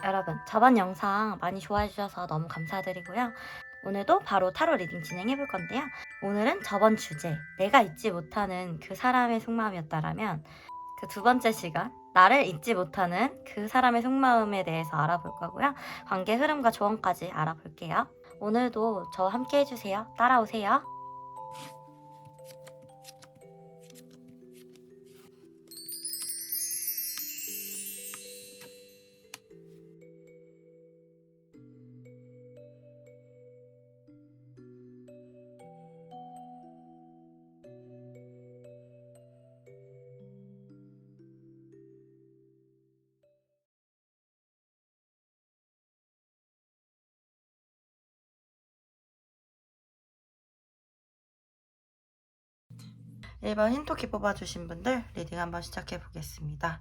네, 여러분, 저번 영상 많이 좋아해 주셔서 너무 감사드리고요. 오늘도 바로 타로 리딩 진행해 볼 건데요. 오늘은 저번 주제, 내가 잊지 못하는 그 사람의 속마음이었다라면 그 두 번째 시간, 나를 잊지 못하는 그 사람의 속마음에 대해서 알아볼 거고요. 관계 흐름과 조언까지 알아볼게요. 오늘도 저와 함께 해주세요. 따라오세요. 일 번 힌토키 뽑아주신 분들 리딩 한번 시작해 보겠습니다.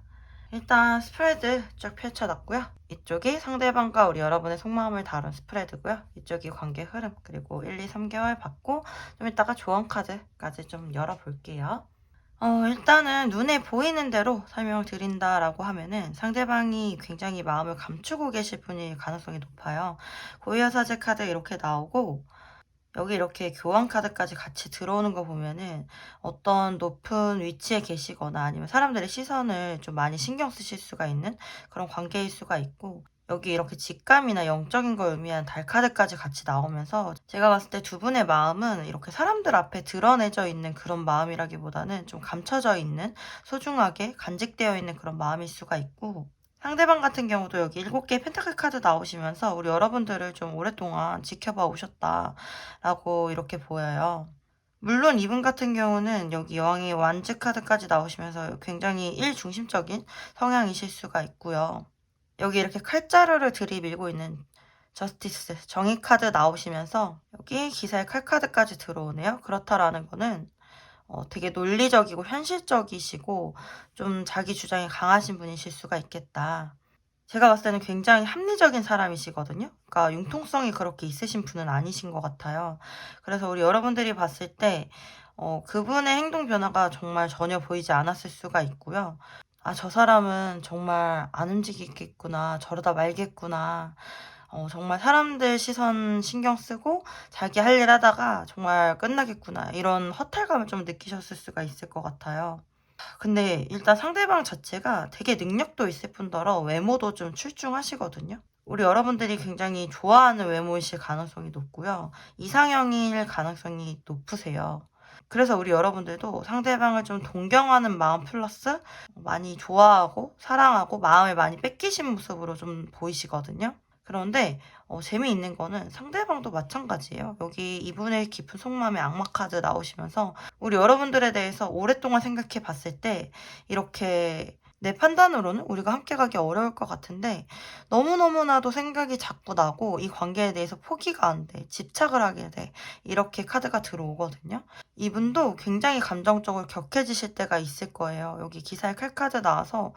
일단 스프레드 쭉 펼쳐놨고요. 이쪽이 상대방과 우리 여러분의 속마음을 다룬 스프레드고요. 이쪽이 관계 흐름, 그리고 1, 2, 3개월 받고 좀 이따가 조언 카드까지 좀 열어볼게요. 일단은 눈에 보이는 대로 설명을 드린다라고 하면은 상대방이 굉장히 마음을 감추고 계실 분일 가능성이 높아요. 고유사제 카드 이렇게 나오고 여기 이렇게 교환 카드까지 같이 들어오는 거 보면은 어떤 높은 위치에 계시거나 아니면 사람들의 시선을 좀 많이 신경 쓰실 수가 있는 그런 관계일 수가 있고, 여기 이렇게 직감이나 영적인 걸 의미한 달 카드까지 같이 나오면서 제가 봤을 때 두 분의 마음은 이렇게 사람들 앞에 드러내져 있는 그런 마음이라기보다는 좀 감춰져 있는, 소중하게 간직되어 있는 그런 마음일 수가 있고, 상대방 같은 경우도 여기 7개의 펜타클 카드 나오시면서 우리 여러분들을 좀 오랫동안 지켜봐 오셨다라고 이렇게 보여요. 물론 이분 같은 경우는 여기 여왕의 완즈 카드까지 나오시면서 굉장히 일중심적인 성향이실 수가 있고요. 여기 이렇게 칼자루를 들이밀고 있는 저스티스, 정의 카드 나오시면서 여기 기사의 칼 카드까지 들어오네요. 그렇다라는 거는 되게 논리적이고 현실적이시고 좀 자기 주장이 강하신 분이실 수가 있겠다. 제가 봤을 때는 굉장히 합리적인 사람이시거든요. 그러니까 융통성이 그렇게 있으신 분은 아니신 것 같아요. 그래서 우리 여러분들이 봤을 때 그분의 행동 변화가 정말 전혀 보이지 않았을 수가 있고요. 아, 저 사람은 정말 안 움직이겠구나, 저러다 말겠구나, 정말 사람들 시선 신경 쓰고 자기 할 일 하다가 정말 끝나겠구나, 이런 허탈감을 좀 느끼셨을 수가 있을 것 같아요. 근데 일단 상대방 자체가 되게 능력도 있을 뿐더러 외모도 좀 출중하시거든요. 우리 여러분들이 굉장히 좋아하는 외모이실 가능성이 높고요. 이상형일 가능성이 높으세요. 그래서 우리 여러분들도 상대방을 좀 동경하는 마음 플러스 많이 좋아하고 사랑하고 마음을 많이 뺏기신 모습으로 좀 보이시거든요. 그런데 재미있는 거는 상대방도 마찬가지예요. 여기 이분의 깊은 속마음의 악마 카드 나오시면서 우리 여러분들에 대해서 오랫동안 생각해 봤을 때 이렇게 내 판단으로는 우리가 함께 가기 어려울 것 같은데 너무너무나도 생각이 자꾸 나고 이 관계에 대해서 포기가 안 돼, 집착을 하게 돼, 이렇게 카드가 들어오거든요. 이분도 굉장히 감정적으로 격해지실 때가 있을 거예요. 여기 기사의 칼카드 나와서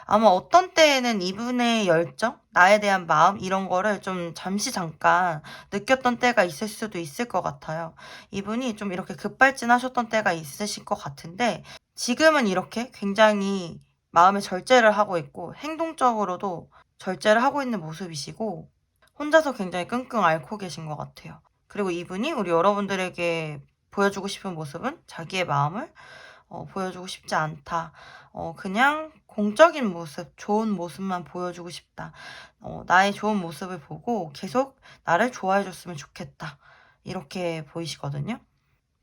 아마 어떤 때에는 이분의 열정, 나에 대한 마음, 이런 거를 좀 잠시 잠깐 느꼈던 때가 있을 수도 있을 것 같아요. 이분이 좀 이렇게 급발진하셨던 때가 있으실 것 같은데 지금은 이렇게 굉장히 마음의 절제를 하고 있고 행동적으로도 절제를 하고 있는 모습이시고 혼자서 굉장히 끙끙 앓고 계신 것 같아요. 그리고 이분이 우리 여러분들에게 보여주고 싶은 모습은 자기의 마음을 보여주고 싶지 않다. 그냥 공적인 모습, 좋은 모습만 보여주고 싶다. 나의 좋은 모습을 보고 계속 나를 좋아해줬으면 좋겠다. 이렇게 보이시거든요.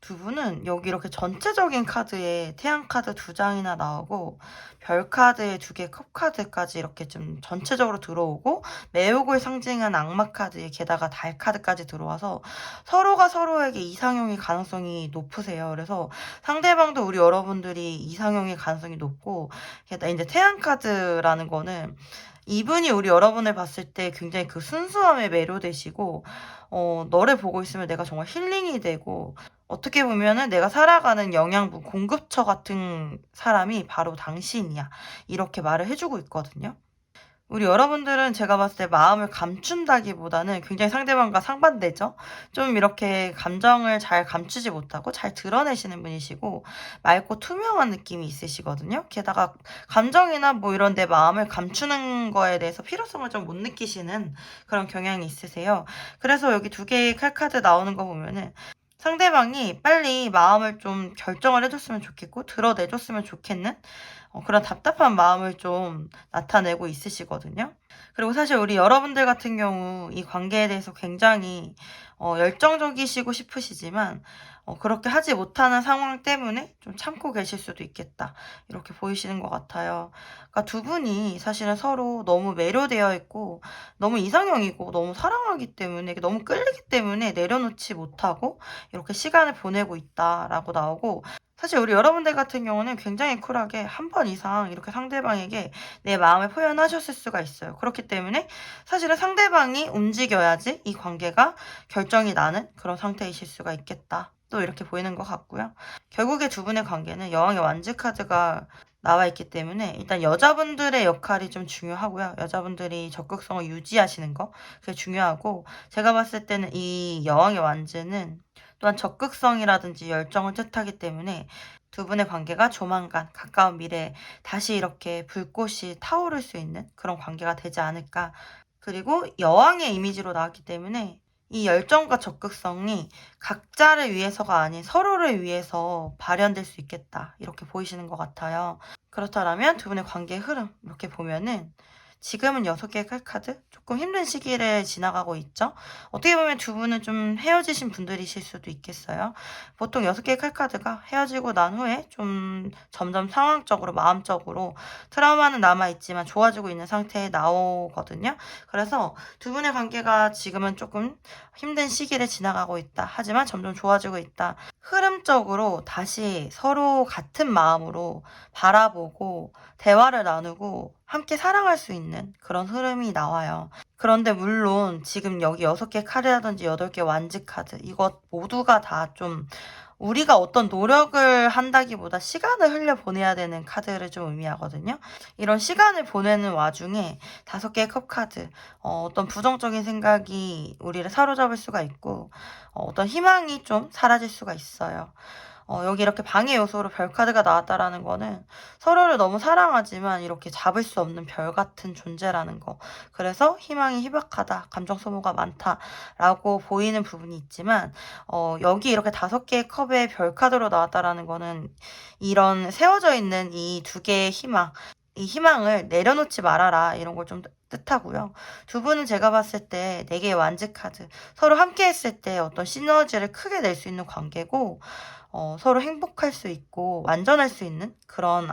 두 분은 여기 이렇게 전체적인 카드에 태양 카드 2장이나 나오고 별 카드에 2개, 컵 카드까지 이렇게 좀 전체적으로 들어오고 매혹을 상징한 악마 카드에 게다가 달 카드까지 들어와서 서로가 서로에게 이상형일 가능성이 높으세요. 그래서 상대방도 우리 여러분들이 이상형일 가능성이 높고, 게다가 이제 태양 카드라는 거는 이분이 우리 여러분을 봤을 때 굉장히 그 순수함에 매료되시고 너를 보고 있으면 내가 정말 힐링이 되고, 어떻게 보면은 내가 살아가는 영양분 공급처 같은 사람이 바로 당신이야, 이렇게 말을 해주고 있거든요. 우리 여러분들은 제가 봤을 때 마음을 감춘다기보다는 굉장히 상대방과 상반되죠. 좀 이렇게 감정을 잘 감추지 못하고 잘 드러내시는 분이시고 맑고 투명한 느낌이 있으시거든요. 게다가 감정이나 뭐 이런 내 마음을 감추는 거에 대해서 필요성을 좀 못 느끼시는 그런 경향이 있으세요. 그래서 여기 두 개의 칼카드 나오는 거 보면은 상대방이 빨리 마음을 좀 결정을 해줬으면 좋겠고 드러내줬으면 좋겠는 그런 답답한 마음을 좀 나타내고 있으시거든요. 그리고 사실 우리 여러분들 같은 경우 이 관계에 대해서 굉장히 열정적이시고 싶으시지만 그렇게 하지 못하는 상황 때문에 좀 참고 계실 수도 있겠다. 이렇게 보이시는 것 같아요. 그러니까 두 분이 사실은 서로 너무 매료되어 있고 너무 이상형이고 너무 사랑하기 때문에 너무 끌리기 때문에 내려놓지 못하고 이렇게 시간을 보내고 있다라고 나오고 사실 우리 여러분들 같은 경우는 굉장히 쿨하게 한 번 이상 이렇게 상대방에게 내 마음을 표현하셨을 수가 있어요. 그렇기 때문에 사실은 상대방이 움직여야지 이 관계가 결정이 나는 그런 상태이실 수가 있겠다. 또 이렇게 보이는 것 같고요. 결국에 두 분의 관계는 여왕의 완즈 카드가 나와 있기 때문에 일단 여자분들의 역할이 좀 중요하고요. 여자분들이 적극성을 유지하시는 거 그게 중요하고 제가 봤을 때는 이 여왕의 완즈는 또한 적극성이라든지 열정을 뜻하기 때문에 두 분의 관계가 조만간 가까운 미래에 다시 이렇게 불꽃이 타오를 수 있는 그런 관계가 되지 않을까. 그리고 여왕의 이미지로 나왔기 때문에 이 열정과 적극성이 각자를 위해서가 아닌 서로를 위해서 발현될 수 있겠다. 이렇게 보이시는 것 같아요. 그렇다면 두 분의 관계의 흐름 이렇게 보면은 지금은 6개의 칼카드 조금 힘든 시기를 지나가고 있죠. 어떻게 보면 두 분은 좀 헤어지신 분들이실 수도 있겠어요. 보통 6개의 칼카드가 헤어지고 난 후에 좀 점점 상황적으로 마음적으로 트라우마는 남아있지만 좋아지고 있는 상태에 나오거든요. 그래서 두 분의 관계가 지금은 조금 힘든 시기를 지나가고 있다. 하지만 점점 좋아지고 있다. 흐름적으로 다시 서로 같은 마음으로 바라보고 대화를 나누고 함께 사랑할 수 있는 그런 흐름이 나와요. 그런데 물론 지금 여기 6개 카드라든지 8개 완즈 카드 이것 모두가 다 좀 우리가 어떤 노력을 한다기보다 시간을 흘려보내야 되는 카드를 좀 의미하거든요. 이런 시간을 보내는 와중에 5개의 컵 카드 어떤 부정적인 생각이 우리를 사로잡을 수가 있고 어떤 희망이 좀 사라질 수가 있어요. 여기 이렇게 방해 요소로 별 카드가 나왔다라는 거는 서로를 너무 사랑하지만 이렇게 잡을 수 없는 별 같은 존재라는 거. 그래서 희망이 희박하다, 감정 소모가 많다라고 보이는 부분이 있지만 여기 이렇게 5개의 컵의 별 카드로 나왔다라는 거는 이런 세워져 있는 이 2개의 희망, 이 희망을 내려놓지 말아라 이런 걸 좀 뜻하고요. 두 분은 제가 봤을 때 4개의 완즈 카드 서로 함께 했을 때 어떤 시너지를 크게 낼 수 있는 관계고 서로 행복할 수 있고 완전할 수 있는 그런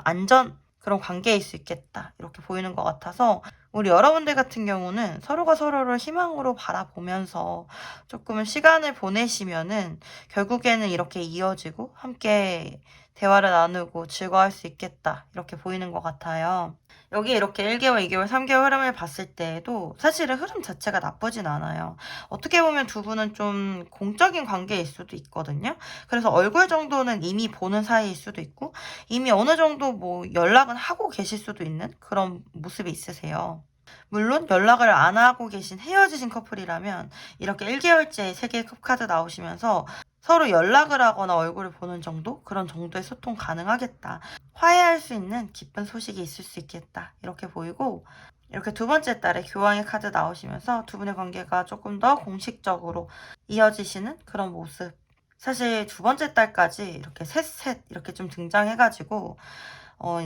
관계일 수 있겠다. 이렇게 보이는 것 같아서 우리 여러분들 같은 경우는 서로가 서로를 희망으로 바라보면서 조금은 시간을 보내시면은 결국에는 이렇게 이어지고 함께 대화를 나누고 즐거워할 수 있겠다. 이렇게 보이는 것 같아요. 여기 이렇게 1개월, 2개월, 3개월 흐름을 봤을 때에도 사실은 흐름 자체가 나쁘진 않아요. 어떻게 보면 두 분은 좀 공적인 관계일 수도 있거든요. 그래서 얼굴 정도는 이미 보는 사이일 수도 있고 이미 어느 정도 뭐 연락은 하고 계실 수도 있는 그런 모습이 있으세요. 물론 연락을 안 하고 계신 헤어지신 커플이라면 이렇게 1개월째 3개의 컵카드 나오시면서 서로 연락을 하거나 얼굴을 보는 정도? 그런 정도의 소통 가능하겠다. 화해할 수 있는 기쁜 소식이 있을 수 있겠다. 이렇게 보이고 이렇게 두 번째 달에 교황의 카드 나오시면서 두 분의 관계가 조금 더 공식적으로 이어지시는 그런 모습. 사실 두 번째 달까지 이렇게 셋 이렇게 좀 등장해가지고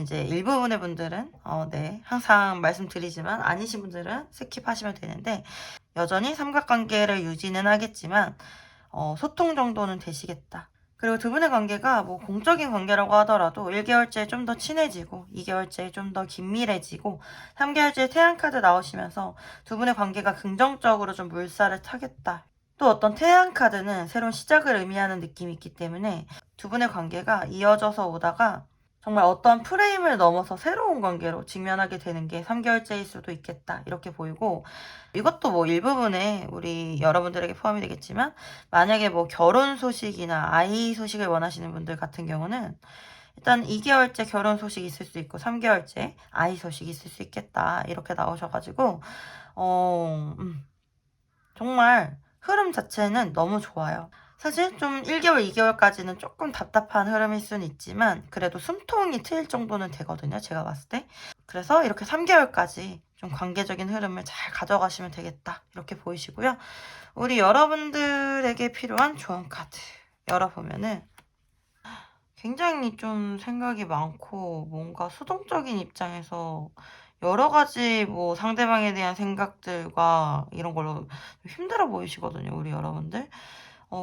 이제 일부분의 분들은 네 항상 말씀드리지만 아니신 분들은 스킵하시면 되는데 여전히 삼각관계를 유지는 하겠지만 소통 정도는 되시겠다. 그리고 두 분의 관계가 뭐 공적인 관계라고 하더라도 1개월째 좀 더 친해지고 2개월째 좀 더 긴밀해지고 3개월째 태양카드 나오시면서 두 분의 관계가 긍정적으로 좀 물살을 타겠다. 또 어떤 태양카드는 새로운 시작을 의미하는 느낌이 있기 때문에 두 분의 관계가 이어져서 오다가 정말 어떤 프레임을 넘어서 새로운 관계로 직면하게 되는 게 3개월째일 수도 있겠다. 이렇게 보이고 이것도 뭐 일부분에 우리 여러분들에게 포함이 되겠지만 만약에 뭐 결혼 소식이나 아이 소식을 원하시는 분들 같은 경우는 일단 2개월째 결혼 소식 있을 수 있고 3개월째 아이 소식 있을 수 있겠다 이렇게 나오셔가지고 정말 흐름 자체는 너무 좋아요. 사실 좀 1개월, 2개월까지는 조금 답답한 흐름일 수는 있지만 그래도 숨통이 트일 정도는 되거든요. 제가 봤을 때. 그래서 이렇게 3개월까지 좀 관계적인 흐름을 잘 가져가시면 되겠다. 이렇게 보이시고요. 우리 여러분들에게 필요한 좋은 카드 열어보면은 굉장히 좀 생각이 많고 뭔가 수동적인 입장에서 여러 가지 뭐 상대방에 대한 생각들과 이런 걸로 좀 힘들어 보이시거든요, 우리 여러분들.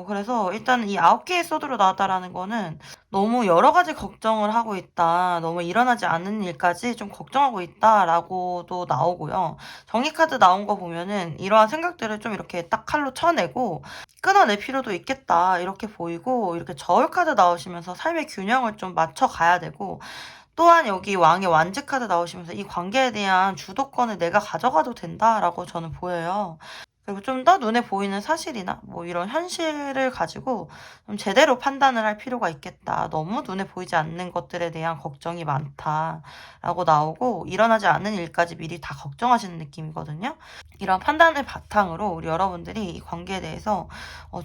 그래서 일단 이 9개의 소드로 나왔다라는 거는 너무 여러 가지 걱정을 하고 있다. 너무 일어나지 않는 일까지 좀 걱정하고 있다라고도 나오고요. 정의 카드 나온 거 보면은 이러한 생각들을 좀 이렇게 딱 칼로 쳐내고 끊어낼 필요도 있겠다. 이렇게 보이고 이렇게 저울 카드 나오시면서 삶의 균형을 좀 맞춰 가야 되고 또한 여기 왕의 완즈 카드 나오시면서 이 관계에 대한 주도권을 내가 가져가도 된다라고 저는 보여요. 그리고 좀 더 눈에 보이는 사실이나 뭐 이런 현실을 가지고 좀 제대로 판단을 할 필요가 있겠다. 너무 눈에 보이지 않는 것들에 대한 걱정이 많다라고 나오고 일어나지 않는 일까지 미리 다 걱정하시는 느낌이거든요. 이런 판단을 바탕으로 우리 여러분들이 이 관계에 대해서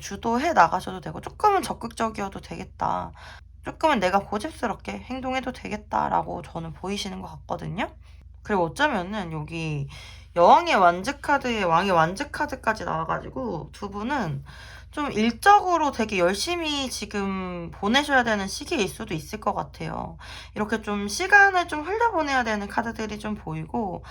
주도해 나가셔도 되고 조금은 적극적이어도 되겠다. 조금은 내가 고집스럽게 행동해도 되겠다라고 저는 보이시는 것 같거든요. 그리고 어쩌면은 여기 여왕의 완즈 카드에 왕의 완즈 카드까지 나와가지고 두 분은 좀 일적으로 되게 열심히 지금 보내셔야 되는 시기일 수도 있을 것 같아요. 이렇게 좀 시간을 좀 흘려보내야 되는 카드들이 좀 보이고,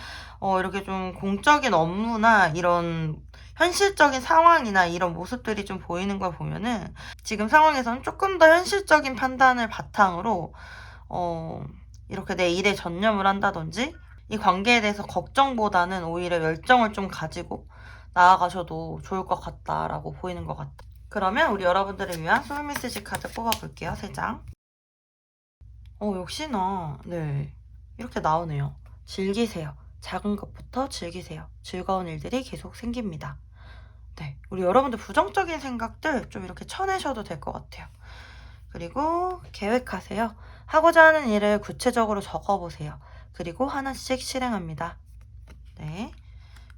이렇게 좀 공적인 업무나 이런 현실적인 상황이나 이런 모습들이 좀 보이는 걸 보면은 지금 상황에서는 조금 더 현실적인 판단을 바탕으로, 이렇게 내 일에 전념을 한다든지 이 관계에 대해서 걱정보다는 오히려 열정을 좀 가지고 나아가셔도 좋을 것 같다라고 보이는 것 같아. 그러면 우리 여러분들을 위한 소울메시지 카드 뽑아볼게요. 3장. 역시나 네 이렇게 나오네요. 즐기세요. 작은 것부터 즐기세요. 즐거운 일들이 계속 생깁니다. 네, 우리 여러분들 부정적인 생각들 좀 이렇게 쳐내셔도 될 것 같아요. 그리고 계획하세요. 하고자 하는 일을 구체적으로 적어보세요. 그리고 하나씩 실행합니다. 네.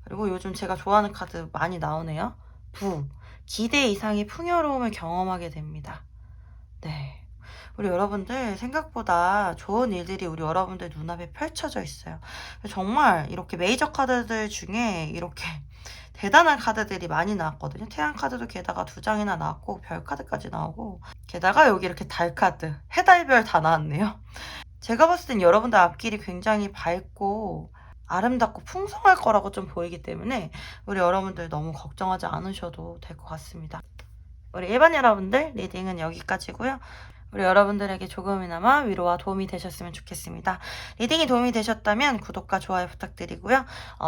그리고 요즘 제가 좋아하는 카드 많이 나오네요. 기대 이상의 풍요로움을 경험하게 됩니다. 네. 우리 여러분들 생각보다 좋은 일들이 우리 여러분들 눈앞에 펼쳐져 있어요. 정말 이렇게 메이저 카드들 중에 이렇게 대단한 카드들이 많이 나왔거든요. 태양 카드도 게다가 2장이나 나왔고 별 카드까지 나오고 게다가 여기 이렇게 달 카드, 해달별 다 나왔네요. 제가 봤을 땐 여러분들 앞길이 굉장히 밝고 아름답고 풍성할 거라고 좀 보이기 때문에 우리 여러분들 너무 걱정하지 않으셔도 될 것 같습니다. 우리 일반 여러분들 리딩은 여기까지고요. 우리 여러분들에게 조금이나마 위로와 도움이 되셨으면 좋겠습니다. 리딩이 도움이 되셨다면 구독과 좋아요 부탁드리고요.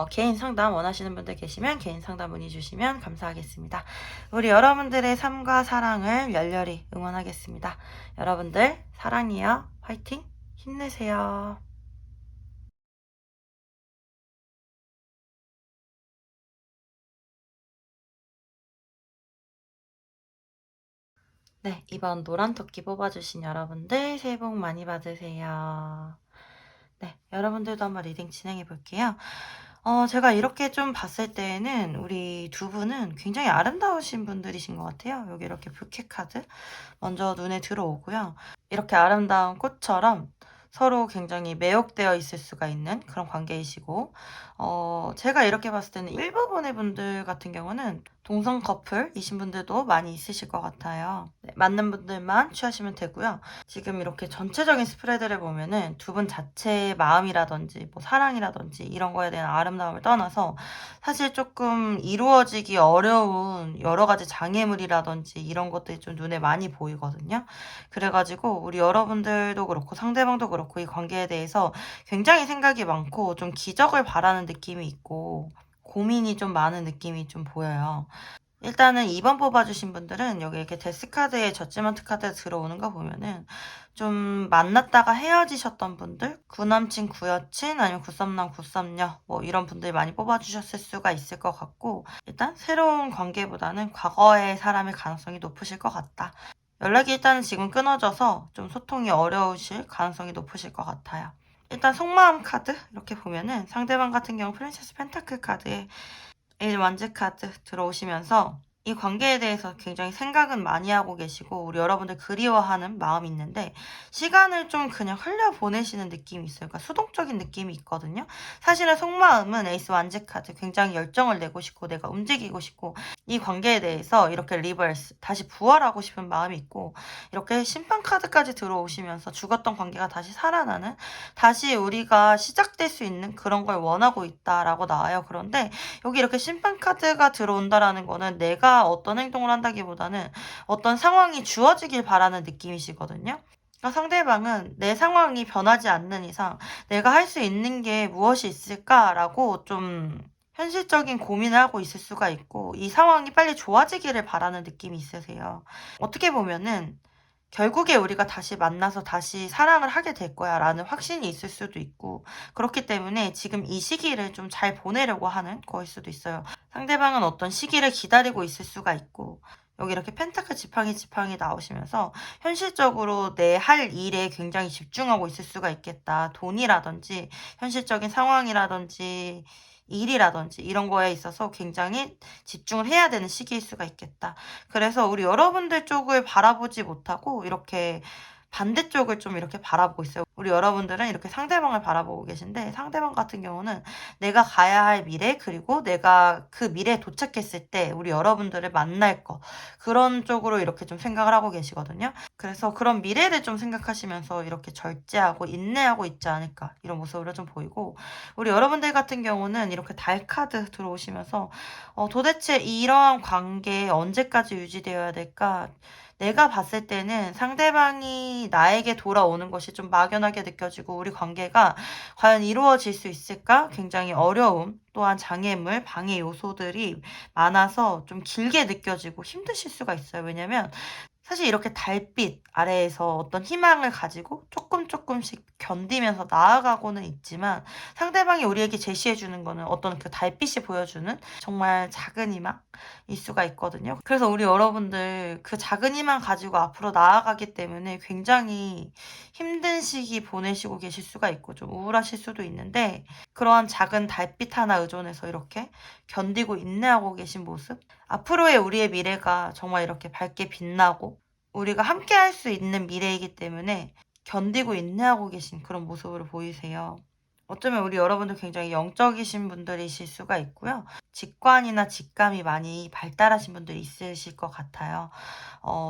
개인 상담 원하시는 분들 계시면 개인 상담 문의 주시면 감사하겠습니다. 우리 여러분들의 삶과 사랑을 열렬히 응원하겠습니다. 여러분들 사랑해요. 화이팅! 힘내세요. 네, 이번 노란 토끼 뽑아주신 여러분들 새해 복 많이 받으세요. 네, 여러분들도 한번 리딩 진행해 볼게요. 제가 이렇게 좀 봤을 때에는 우리 두 분은 굉장히 아름다우신 분들이신 것 같아요. 여기 이렇게 부케 카드 먼저 눈에 들어오고요. 이렇게 아름다운 꽃처럼 서로 굉장히 매혹되어 있을 수가 있는 그런 관계이시고, 제가 이렇게 봤을 때는 일부분의 분들 같은 경우는 동성 커플이신 분들도 많이 있으실 것 같아요. 네, 맞는 분들만 취하시면 되고요. 지금 이렇게 전체적인 스프레드를 보면은 두 분 자체의 마음이라든지 뭐 사랑이라든지 이런 거에 대한 아름다움을 떠나서 사실 조금 이루어지기 어려운 여러 가지 장애물이라든지 이런 것들이 좀 눈에 많이 보이거든요. 그래가지고 우리 여러분들도 그렇고 상대방도 그렇고 이 관계에 대해서 굉장히 생각이 많고 좀 기적을 바라는 느낌이 있고 고민이 좀 많은 느낌이 좀 보여요. 일단은 2번 뽑아주신 분들은 여기 이렇게 데스카드에 저지먼트 카드 들어오는 거 보면은 좀 만났다가 헤어지셨던 분들, 구남친, 구여친, 아니면 구썸남, 구썸녀 뭐 이런 분들이 많이 뽑아주셨을 수가 있을 것 같고 일단 새로운 관계보다는 과거의 사람일 가능성이 높으실 것 같다. 연락이 일단은 지금 끊어져서 좀 소통이 어려우실 가능성이 높으실 것 같아요. 일단 속마음 카드 이렇게 보면은 상대방 같은 경우 프린세스 펜타클 카드에 1 완즈 카드 들어오시면서 이 관계에 대해서 굉장히 생각은 많이 하고 계시고 우리 여러분들 그리워하는 마음이 있는데 시간을 좀 그냥 흘려보내시는 느낌이 있어요. 그러니까 수동적인 느낌이 있거든요. 사실은 속마음은 에이스 완즈 카드 굉장히 열정을 내고 싶고 내가 움직이고 싶고 이 관계에 대해서 이렇게 리버스 다시 부활하고 싶은 마음이 있고 이렇게 심판 카드까지 들어오시면서 죽었던 관계가 다시 살아나는 다시 우리가 시작될 수 있는 그런 걸 원하고 있다라고 나와요. 그런데 여기 이렇게 심판 카드가 들어온다라는 거는 내가 어떤 행동을 한다기보다는 어떤 상황이 주어지길 바라는 느낌이시거든요. 그러니까 상대방은 내 상황이 변하지 않는 이상 내가 할 수 있는 게 무엇이 있을까라고 좀 현실적인 고민을 하고 있을 수가 있고 이 상황이 빨리 좋아지기를 바라는 느낌이 있으세요. 어떻게 보면은 결국에 우리가 다시 만나서 다시 사랑을 하게 될 거야 라는 확신이 있을 수도 있고 그렇기 때문에 지금 이 시기를 좀 잘 보내려고 하는 거일 수도 있어요. 상대방은 어떤 시기를 기다리고 있을 수가 있고 여기 이렇게 펜타클 지팡이 나오시면서 현실적으로 내 할 일에 굉장히 집중하고 있을 수가 있겠다. 돈이라든지 현실적인 상황이라든지 일이라든지 이런 거에 있어서 굉장히 집중을 해야 되는 시기일 수가 있겠다. 그래서 우리 여러분들 쪽을 바라보지 못하고 이렇게 반대쪽을 좀 이렇게 바라보고 있어요. 우리 여러분들은 이렇게 상대방을 바라보고 계신데 상대방 같은 경우는 내가 가야 할 미래 그리고 내가 그 미래에 도착했을 때 우리 여러분들을 만날 거 그런 쪽으로 이렇게 좀 생각을 하고 계시거든요. 그래서 그런 미래를 좀 생각하시면서 이렇게 절제하고 인내하고 있지 않을까 이런 모습으로 좀 보이고 우리 여러분들 같은 경우는 이렇게 달 카드 들어오시면서 도대체 이러한 관계 언제까지 유지되어야 될까? 내가 봤을 때는 상대방이 나에게 돌아오는 것이 좀 막연하게 느껴지고 우리 관계가 과연 이루어질 수 있을까? 굉장히 어려움, 또한 장애물, 방해 요소들이 많아서 좀 길게 느껴지고 힘드실 수가 있어요. 왜냐면 사실 이렇게 달빛 아래에서 어떤 희망을 가지고 조금씩 견디면서 나아가고는 있지만 상대방이 우리에게 제시해 주는 거는 어떤 그 달빛이 보여주는 정말 작은 희망일 수가 있거든요. 그래서 우리 여러분들 그 작은 희망 가지고 앞으로 나아가기 때문에 굉장히 힘든 시기 보내시고 계실 수가 있고 좀 우울하실 수도 있는데 그러한 작은 달빛 하나 의존해서 이렇게 견디고 인내하고 계신 모습 앞으로의 우리의 미래가 정말 이렇게 밝게 빛나고 우리가 함께 할 수 있는 미래이기 때문에 견디고 인내하고 계신 그런 모습으로 보이세요. 어쩌면 우리 여러분들 굉장히 영적이신 분들이실 수가 있고요. 직관이나 직감이 많이 발달하신 분들이 있으실 것 같아요.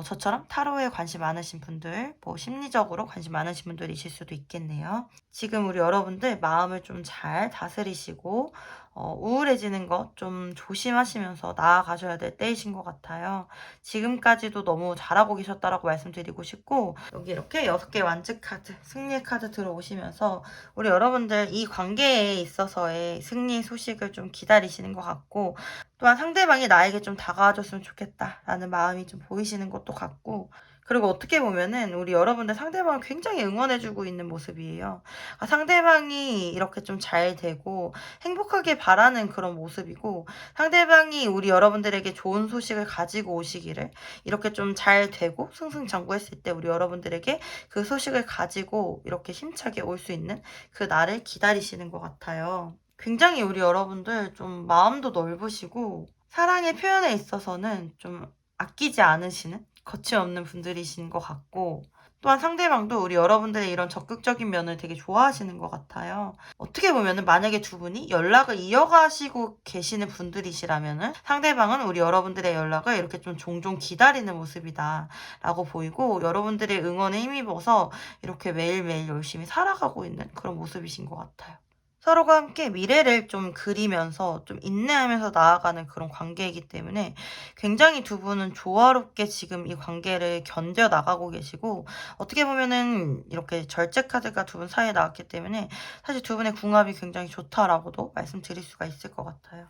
저처럼 타로에 관심 많으신 분들, 뭐 심리적으로 관심 많으신 분들이실 수도 있겠네요. 지금 우리 여러분들 마음을 좀 잘 다스리시고 우울해지는 것 좀 조심하시면서 나아가셔야 될 때이신 것 같아요. 지금까지도 너무 잘하고 계셨다라고 말씀드리고 싶고 여기 이렇게 6개 완즈 카드, 승리 카드 들어오시면서 우리 여러분들 이 관계에 있어서의 승리 소식을 좀 기다리시는 것 같고 또한 상대방이 나에게 좀 다가와줬으면 좋겠다라는 마음이 좀 보이시는 것도 같고 그리고 어떻게 보면은 우리 여러분들 상대방을 굉장히 응원해주고 있는 모습이에요. 상대방이 이렇게 좀 잘 되고 행복하게 바라는 그런 모습이고 상대방이 우리 여러분들에게 좋은 소식을 가지고 오시기를 이렇게 좀 잘 되고 승승장구했을 때 우리 여러분들에게 그 소식을 가지고 이렇게 힘차게 올 수 있는 그 날을 기다리시는 것 같아요. 굉장히 우리 여러분들 좀 마음도 넓으시고 사랑의 표현에 있어서는 좀 아끼지 않으시는 거침없는 분들이신 것 같고 또한 상대방도 우리 여러분들의 이런 적극적인 면을 되게 좋아하시는 것 같아요. 어떻게 보면은 만약에 두 분이 연락을 이어가시고 계시는 분들이시라면은 상대방은 우리 여러분들의 연락을 이렇게 좀 종종 기다리는 모습이다 라고 보이고 여러분들의 응원에 힘입어서 이렇게 매일매일 열심히 살아가고 있는 그런 모습이신 것 같아요. 서로가 함께 미래를 좀 그리면서 좀 인내하면서 나아가는 그런 관계이기 때문에 굉장히 두 분은 조화롭게 지금 이 관계를 견뎌 나가고 계시고 어떻게 보면은 이렇게 절제 카드가 두 분 사이에 나왔기 때문에 사실 두 분의 궁합이 굉장히 좋다라고도 말씀드릴 수가 있을 것 같아요.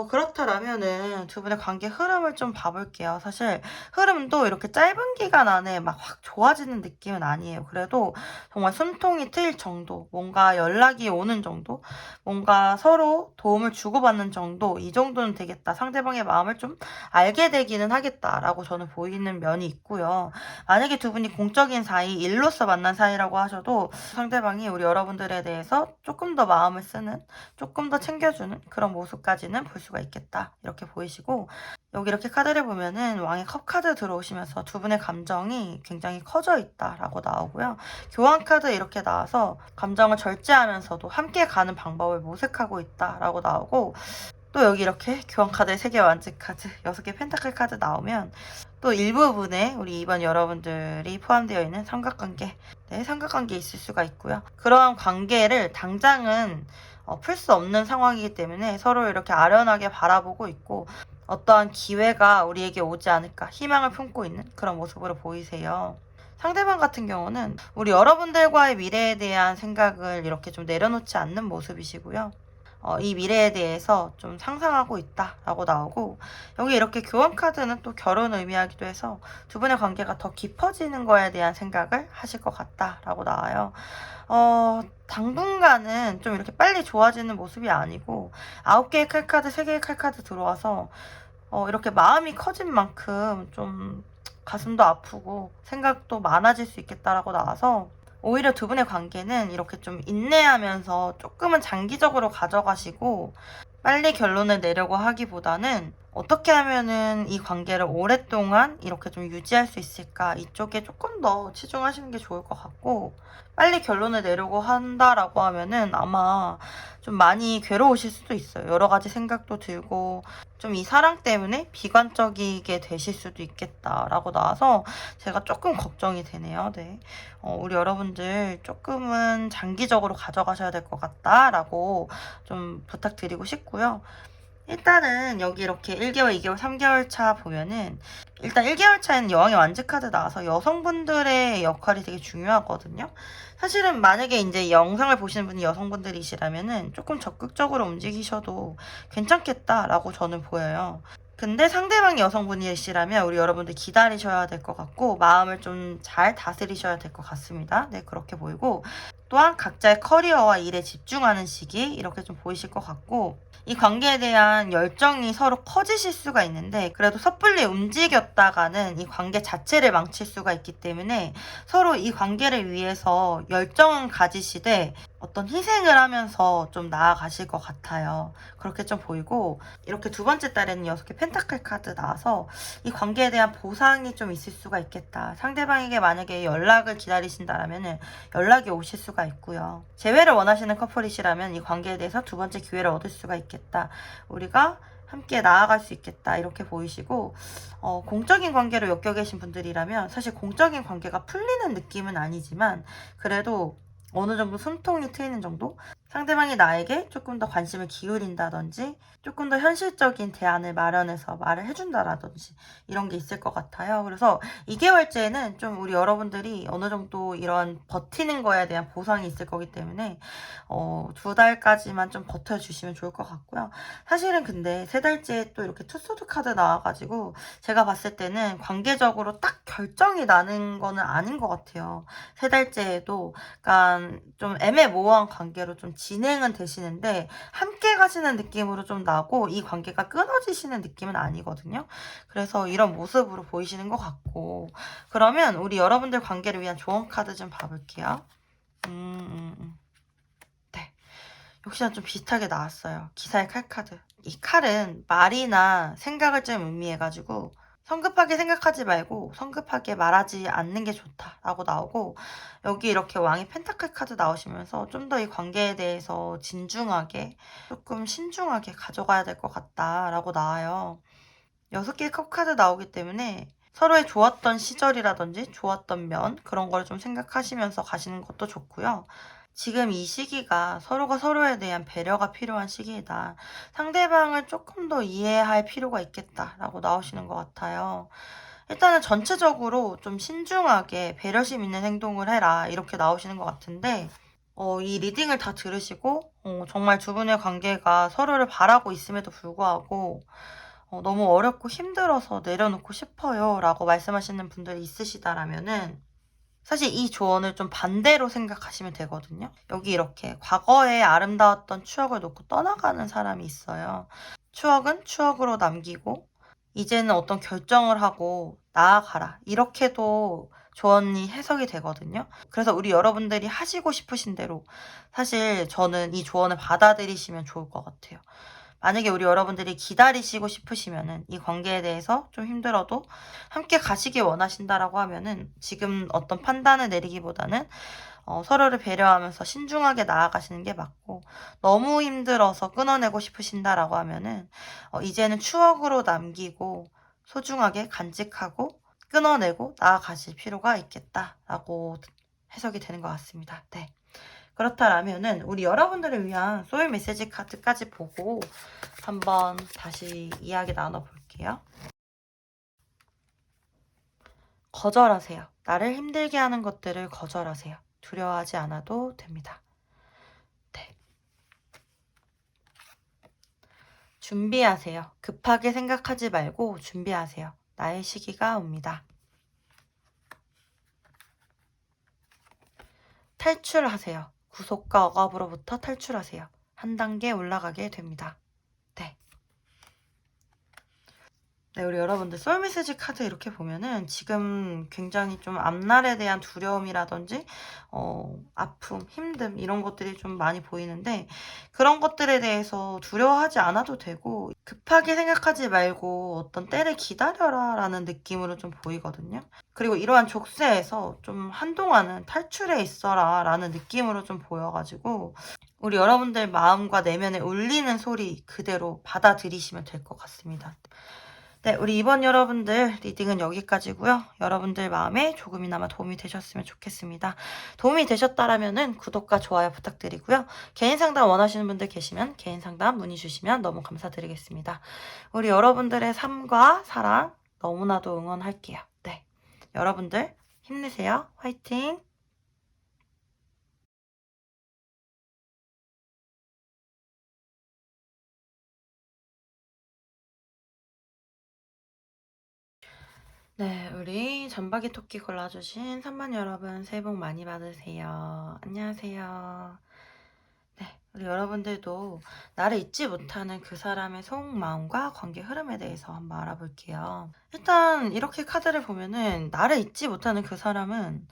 그렇다라면은 두 분의 관계 흐름을 좀 봐볼게요. 사실 흐름도 이렇게 짧은 기간 안에 막 확 좋아지는 느낌은 아니에요. 그래도 정말 숨통이 트일 정도 뭔가 연락이 오는 배우는 정도? 뭔가 서로 도움을 주고받는 정도? 이 정도는 되겠다. 상대방의 마음을 좀 알게 되기는 하겠다라고 저는 보이는 면이 있고요. 만약에 두 분이 공적인 사이, 일로서 만난 사이라고 하셔도 상대방이 우리 여러분들에 대해서 조금 더 마음을 쓰는, 조금 더 챙겨주는 그런 모습까지는 볼 수가 있겠다. 이렇게 보이시고, 여기 이렇게 카드를 보면은 왕의 컵 카드 들어오시면서 두 분의 감정이 굉장히 커져 있다라고 나오고요. 교환 카드 이렇게 나와서 감정을 절제하면서도 함께 가는 방법을 모색하고 있다라고 나오고, 또 여기 이렇게 교환 카드 3개 완즈 카드, 6개 펜타클 카드 나오면 또 일부분에 우리 이번 여러분들이 포함되어 있는 삼각관계, 삼각관계 있을 수가 있고요. 그러한 관계를 당장은 풀 수 없는 상황이기 때문에 서로 이렇게 아련하게 바라보고 있고, 어떠한 기회가 우리에게 오지 않을까 희망을 품고 있는 그런 모습으로 보이세요. 상대방 같은 경우는 우리 여러분들과의 미래에 대한 생각을 이렇게 좀 내려놓지 않는 모습이시고요. 이 미래에 대해서 좀 상상하고 있다라고 나오고, 여기 이렇게 교환 카드는 또 결혼을 의미하기도 해서 두 분의 관계가 더 깊어지는 거에 대한 생각을 하실 것 같다라고 나와요. 당분간은 좀 이렇게 빨리 좋아지는 모습이 아니고 9개의 칼카드, 3개의 칼카드 들어와서 이렇게 마음이 커진 만큼 좀 가슴도 아프고 생각도 많아질 수 있겠다라고 나와서, 오히려 두 분의 관계는 이렇게 좀 인내하면서 조금은 장기적으로 가져가시고 빨리 결론을 내려고 하기보다는 어떻게 하면은 이 관계를 오랫동안 이렇게 좀 유지할 수 있을까, 이쪽에 조금 더 치중하시는 게 좋을 것 같고, 빨리 결론을 내려고 한다라고 하면은 아마 좀 많이 괴로우실 수도 있어요. 여러 가지 생각도 들고 좀 이 사랑 때문에 비관적이게 되실 수도 있겠다라고 나와서 제가 조금 걱정이 되네요. 네. 우리 여러분들 조금은 장기적으로 가져가셔야 될 것 같다라고 좀 부탁드리고 싶고요. 일단은 여기 이렇게 1개월, 2개월, 3개월 차 보면은, 일단 1개월 차에는 여왕의 완즈 카드 나와서 여성분들의 역할이 되게 중요하거든요. 사실은 만약에 이제 영상을 보시는 분이 여성분들이시라면은 조금 적극적으로 움직이셔도 괜찮겠다라고 저는 보여요. 근데 상대방이 여성분이시라면 우리 여러분들 기다리셔야 될 것 같고, 마음을 좀 잘 다스리셔야 될 것 같습니다. 네, 그렇게 보이고, 또한 각자의 커리어와 일에 집중하는 시기 이렇게 좀 보이실 것 같고, 이 관계에 대한 열정이 서로 커지실 수가 있는데, 그래도 섣불리 움직였다가는 이 관계 자체를 망칠 수가 있기 때문에 서로 이 관계를 위해서 열정은 가지시되 어떤 희생을 하면서 좀 나아가실 것 같아요. 그렇게 좀 보이고, 이렇게 두 번째 달에는 6개 펜타클 카드 나와서 이 관계에 대한 보상이 좀 있을 수가 있겠다. 상대방에게 만약에 연락을 기다리신다라면 연락이 오실 수가 있고요. 재회를 원하시는 커플이시라면 이 관계에 대해서 두 번째 기회를 얻을 수가 있겠다. 우리가 함께 나아갈 수 있겠다. 이렇게 보이시고, 공적인 관계로 엮여 계신 분들이라면 사실 공적인 관계가 풀리는 느낌은 아니지만 그래도 어느 정도 숨통이 트이는 정도? 상대방이 나에게 조금 더 관심을 기울인다든지 조금 더 현실적인 대안을 마련해서 말을 해준다라든지 이런 게 있을 것 같아요. 그래서 2개월째는 좀 우리 여러분들이 어느 정도 이런 버티는 거에 대한 보상이 있을 거기 때문에 2달까지만 좀 버텨주시면 좋을 것 같고요. 사실은 근데 3달째에 또 이렇게 투소드 카드 나와가지고 제가 봤을 때는 관계적으로 딱 결정이 나는 거는 아닌 것 같아요. 3달째에도 약간 좀 애매모호한 관계로 좀 진행은 되시는데 함께 가시는 느낌으로 좀 나고, 이 관계가 끊어지시는 느낌은 아니거든요. 그래서 이런 모습으로 보이시는 것 같고, 그러면 우리 여러분들 관계를 위한 조언 카드 좀 봐볼게요. 네. 역시나 좀 비슷하게 나왔어요. 기사의 칼 카드. 이 칼은 말이나 생각을 좀 의미해가지고 성급하게 생각하지 말고 성급하게 말하지 않는 게 좋다라고 나오고, 여기 이렇게 왕의 펜타클 카드 나오시면서 좀 더 이 관계에 대해서 진중하게 조금 신중하게 가져가야 될 것 같다라고 나와요. 6개의 컵 카드 나오기 때문에 서로의 좋았던 시절이라든지 좋았던 면, 그런 걸 좀 생각하시면서 가시는 것도 좋고요. 지금 이 시기가 서로가 서로에 대한 배려가 필요한 시기이다. 상대방을 조금 더 이해할 필요가 있겠다라고 나오시는 것 같아요. 일단은 전체적으로 좀 신중하게 배려심 있는 행동을 해라, 이렇게 나오시는 것 같은데, 이 리딩을 다 들으시고 정말 두 분의 관계가 서로를 바라고 있음에도 불구하고 너무 어렵고 힘들어서 내려놓고 싶어요 라고 말씀하시는 분들이 있으시다라면은, 사실 이 조언을 좀 반대로 생각하시면 되거든요. 여기 이렇게 과거에 아름다웠던 추억을 놓고 떠나가는 사람이 있어요. 추억은 추억으로 남기고 이제는 어떤 결정을 하고 나아가라. 이렇게도 조언이 해석이 되거든요. 그래서 우리 여러분들이 하시고 싶으신 대로 사실 저는 이 조언을 받아들이시면 좋을 것 같아요. 만약에 우리 여러분들이 기다리시고 싶으시면은 이 관계에 대해서 좀 힘들어도 함께 가시길 원하신다라고 하면은 지금 어떤 판단을 내리기보다는 서로를 배려하면서 신중하게 나아가시는 게 맞고, 너무 힘들어서 끊어내고 싶으신다라고 하면은 이제는 추억으로 남기고 소중하게 간직하고 끊어내고 나아가실 필요가 있겠다라고 해석이 되는 것 같습니다. 네. 그렇다라면은 우리 여러분들을 위한 소울 메시지 카드까지 보고 한번 다시 이야기 나눠볼게요. 거절하세요. 나를 힘들게 하는 것들을 거절하세요. 두려워하지 않아도 됩니다. 네. 준비하세요. 급하게 생각하지 말고 준비하세요. 나의 시기가 옵니다. 탈출하세요. 구속과 억압으로부터 탈출하세요. 한 단계 올라가게 됩니다. 네. 네, 우리 여러분들 소울 메시지 카드 이렇게 보면은 지금 굉장히 좀 앞날에 대한 두려움이라든지 아픔, 힘듦 이런 것들이 좀 많이 보이는데, 그런 것들에 대해서 두려워하지 않아도 되고 급하게 생각하지 말고 어떤 때를 기다려라 라는 느낌으로 좀 보이거든요. 그리고 이러한 족쇄에서 좀 한동안은 탈출해 있어라 라는 느낌으로 좀 보여가지고 우리 여러분들 마음과 내면에 울리는 소리 그대로 받아들이시면 될 것 같습니다. 네, 우리 이번 여러분들 리딩은 여기까지고요. 여러분들 마음에 조금이나마 도움이 되셨으면 좋겠습니다. 도움이 되셨다라면은 구독과 좋아요 부탁드리고요. 개인 상담 원하시는 분들 계시면 개인 상담 문의 주시면 너무 감사드리겠습니다. 우리 여러분들의 삶과 사랑 너무나도 응원할게요. 네, 여러분들 힘내세요. 화이팅! 네, 우리 점박이 토끼 골라주신 3만 여러분 새해 복 많이 받으세요. 안녕하세요. 네, 우리 여러분들도 나를 잊지 못하는 그 사람의 속마음과 관계 흐름에 대해서 한번 알아볼게요. 일단 이렇게 카드를 보면은 나를 잊지 못하는 그 사람은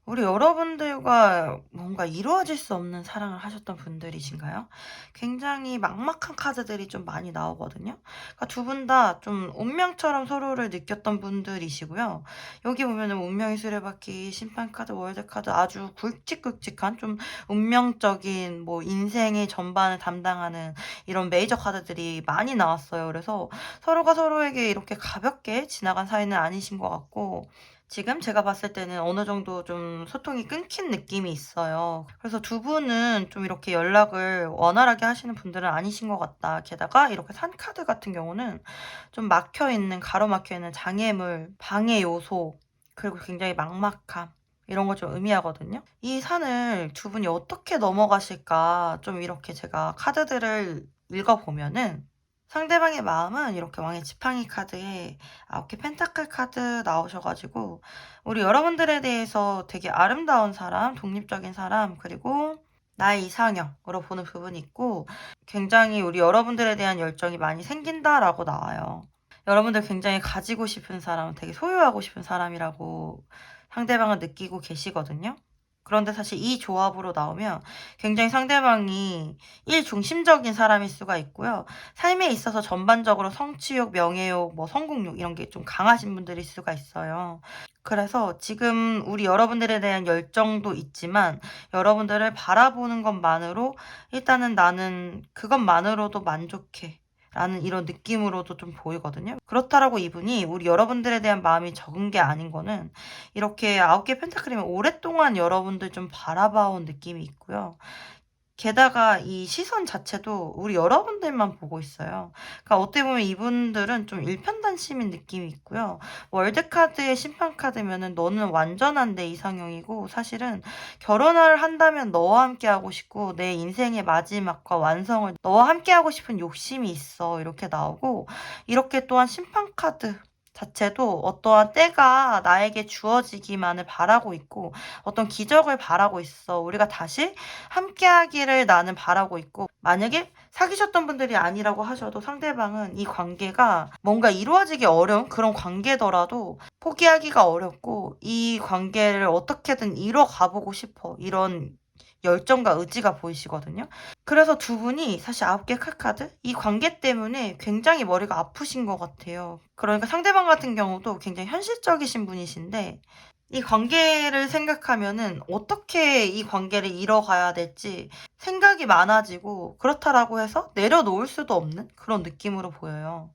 우리 여러분들과 뭔가 이루어질 수 없는 사랑을 하셨던 분들이신가요? 굉장히 막막한 카드들이 좀 많이 나오거든요. 그러니까 두 분 다 좀 운명처럼 서로를 느꼈던 분들이시고요. 여기 보면은 운명의 수레바퀴, 심판카드, 월드카드 아주 굵직굵직한 좀 운명적인 뭐 인생의 전반을 담당하는 이런 메이저 카드들이 많이 나왔어요. 그래서 서로가 서로에게 이렇게 가볍게 지나간 사이는 아니신 것 같고, 지금 제가 봤을 때는 어느 정도 좀 소통이 끊긴 느낌이 있어요. 그래서 두 분은 좀 이렇게 연락을 원활하게 하시는 분들은 아니신 것 같다. 게다가 이렇게 산카드 같은 경우는 좀 막혀있는, 가로막혀있는 장애물, 방해 요소, 그리고 굉장히 막막함, 이런 걸 좀 의미하거든요. 이 산을 두 분이 어떻게 넘어가실까 좀 이렇게 제가 카드들을 읽어보면은, 상대방의 마음은 이렇게 왕의 지팡이 카드에 9개 펜타클 카드 나오셔가지고 우리 여러분들에 대해서 되게 아름다운 사람, 독립적인 사람, 그리고 나의 이상형으로 보는 부분이 있고, 굉장히 우리 여러분들에 대한 열정이 많이 생긴다라고 나와요. 여러분들 굉장히 가지고 싶은 사람, 되게 소유하고 싶은 사람이라고 상대방은 느끼고 계시거든요. 그런데 사실 이 조합으로 나오면 굉장히 상대방이 일중심적인 사람일 수가 있고요. 삶에 있어서 전반적으로 성취욕, 명예욕, 뭐 성공욕 이런 게 좀 강하신 분들일 수가 있어요. 그래서 지금 우리 여러분들에 대한 열정도 있지만 여러분들을 바라보는 것만으로 일단은 나는 그것만으로도 만족해 라는 이런 느낌으로도 좀 보이거든요. 그렇다라고 이분이 우리 여러분들에 대한 마음이 적은 게 아닌 거는 이렇게 9개 펜타클이면 오랫동안 여러분들 좀 바라봐온 느낌이 있고요. 게다가 이 시선 자체도 우리 여러분들만 보고 있어요. 그러니까 어떻게 보면 이분들은 좀 일편단심인 느낌이 있고요. 월드카드의 심판카드면은 너는 완전한 내 이상형이고 사실은 결혼을 한다면 너와 함께 하고 싶고 내 인생의 마지막과 완성을 너와 함께 하고 싶은 욕심이 있어. 이렇게 나오고, 이렇게 또한 심판카드 자체도 어떠한 때가 나에게 주어지기만을 바라고 있고 어떤 기적을 바라고 있어. 우리가 다시 함께하기를 나는 바라고 있고 만약에 사귀셨던 분들이 아니라고 하셔도 상대방은 이 관계가 뭔가 이루어지기 어려운 그런 관계더라도 포기하기가 어렵고 이 관계를 어떻게든 이뤄가보고 싶어. 이런 열정과 의지가 보이시거든요. 그래서 두 분이 사실 9개 칼카드 이 관계 때문에 굉장히 머리가 아프신 것 같아요. 그러니까 상대방 같은 경우도 굉장히 현실적이신 분이신데 이 관계를 생각하면은 어떻게 이 관계를 이뤄가야 될지 생각이 많아지고 그렇다라고 해서 내려놓을 수도 없는 그런 느낌으로 보여요.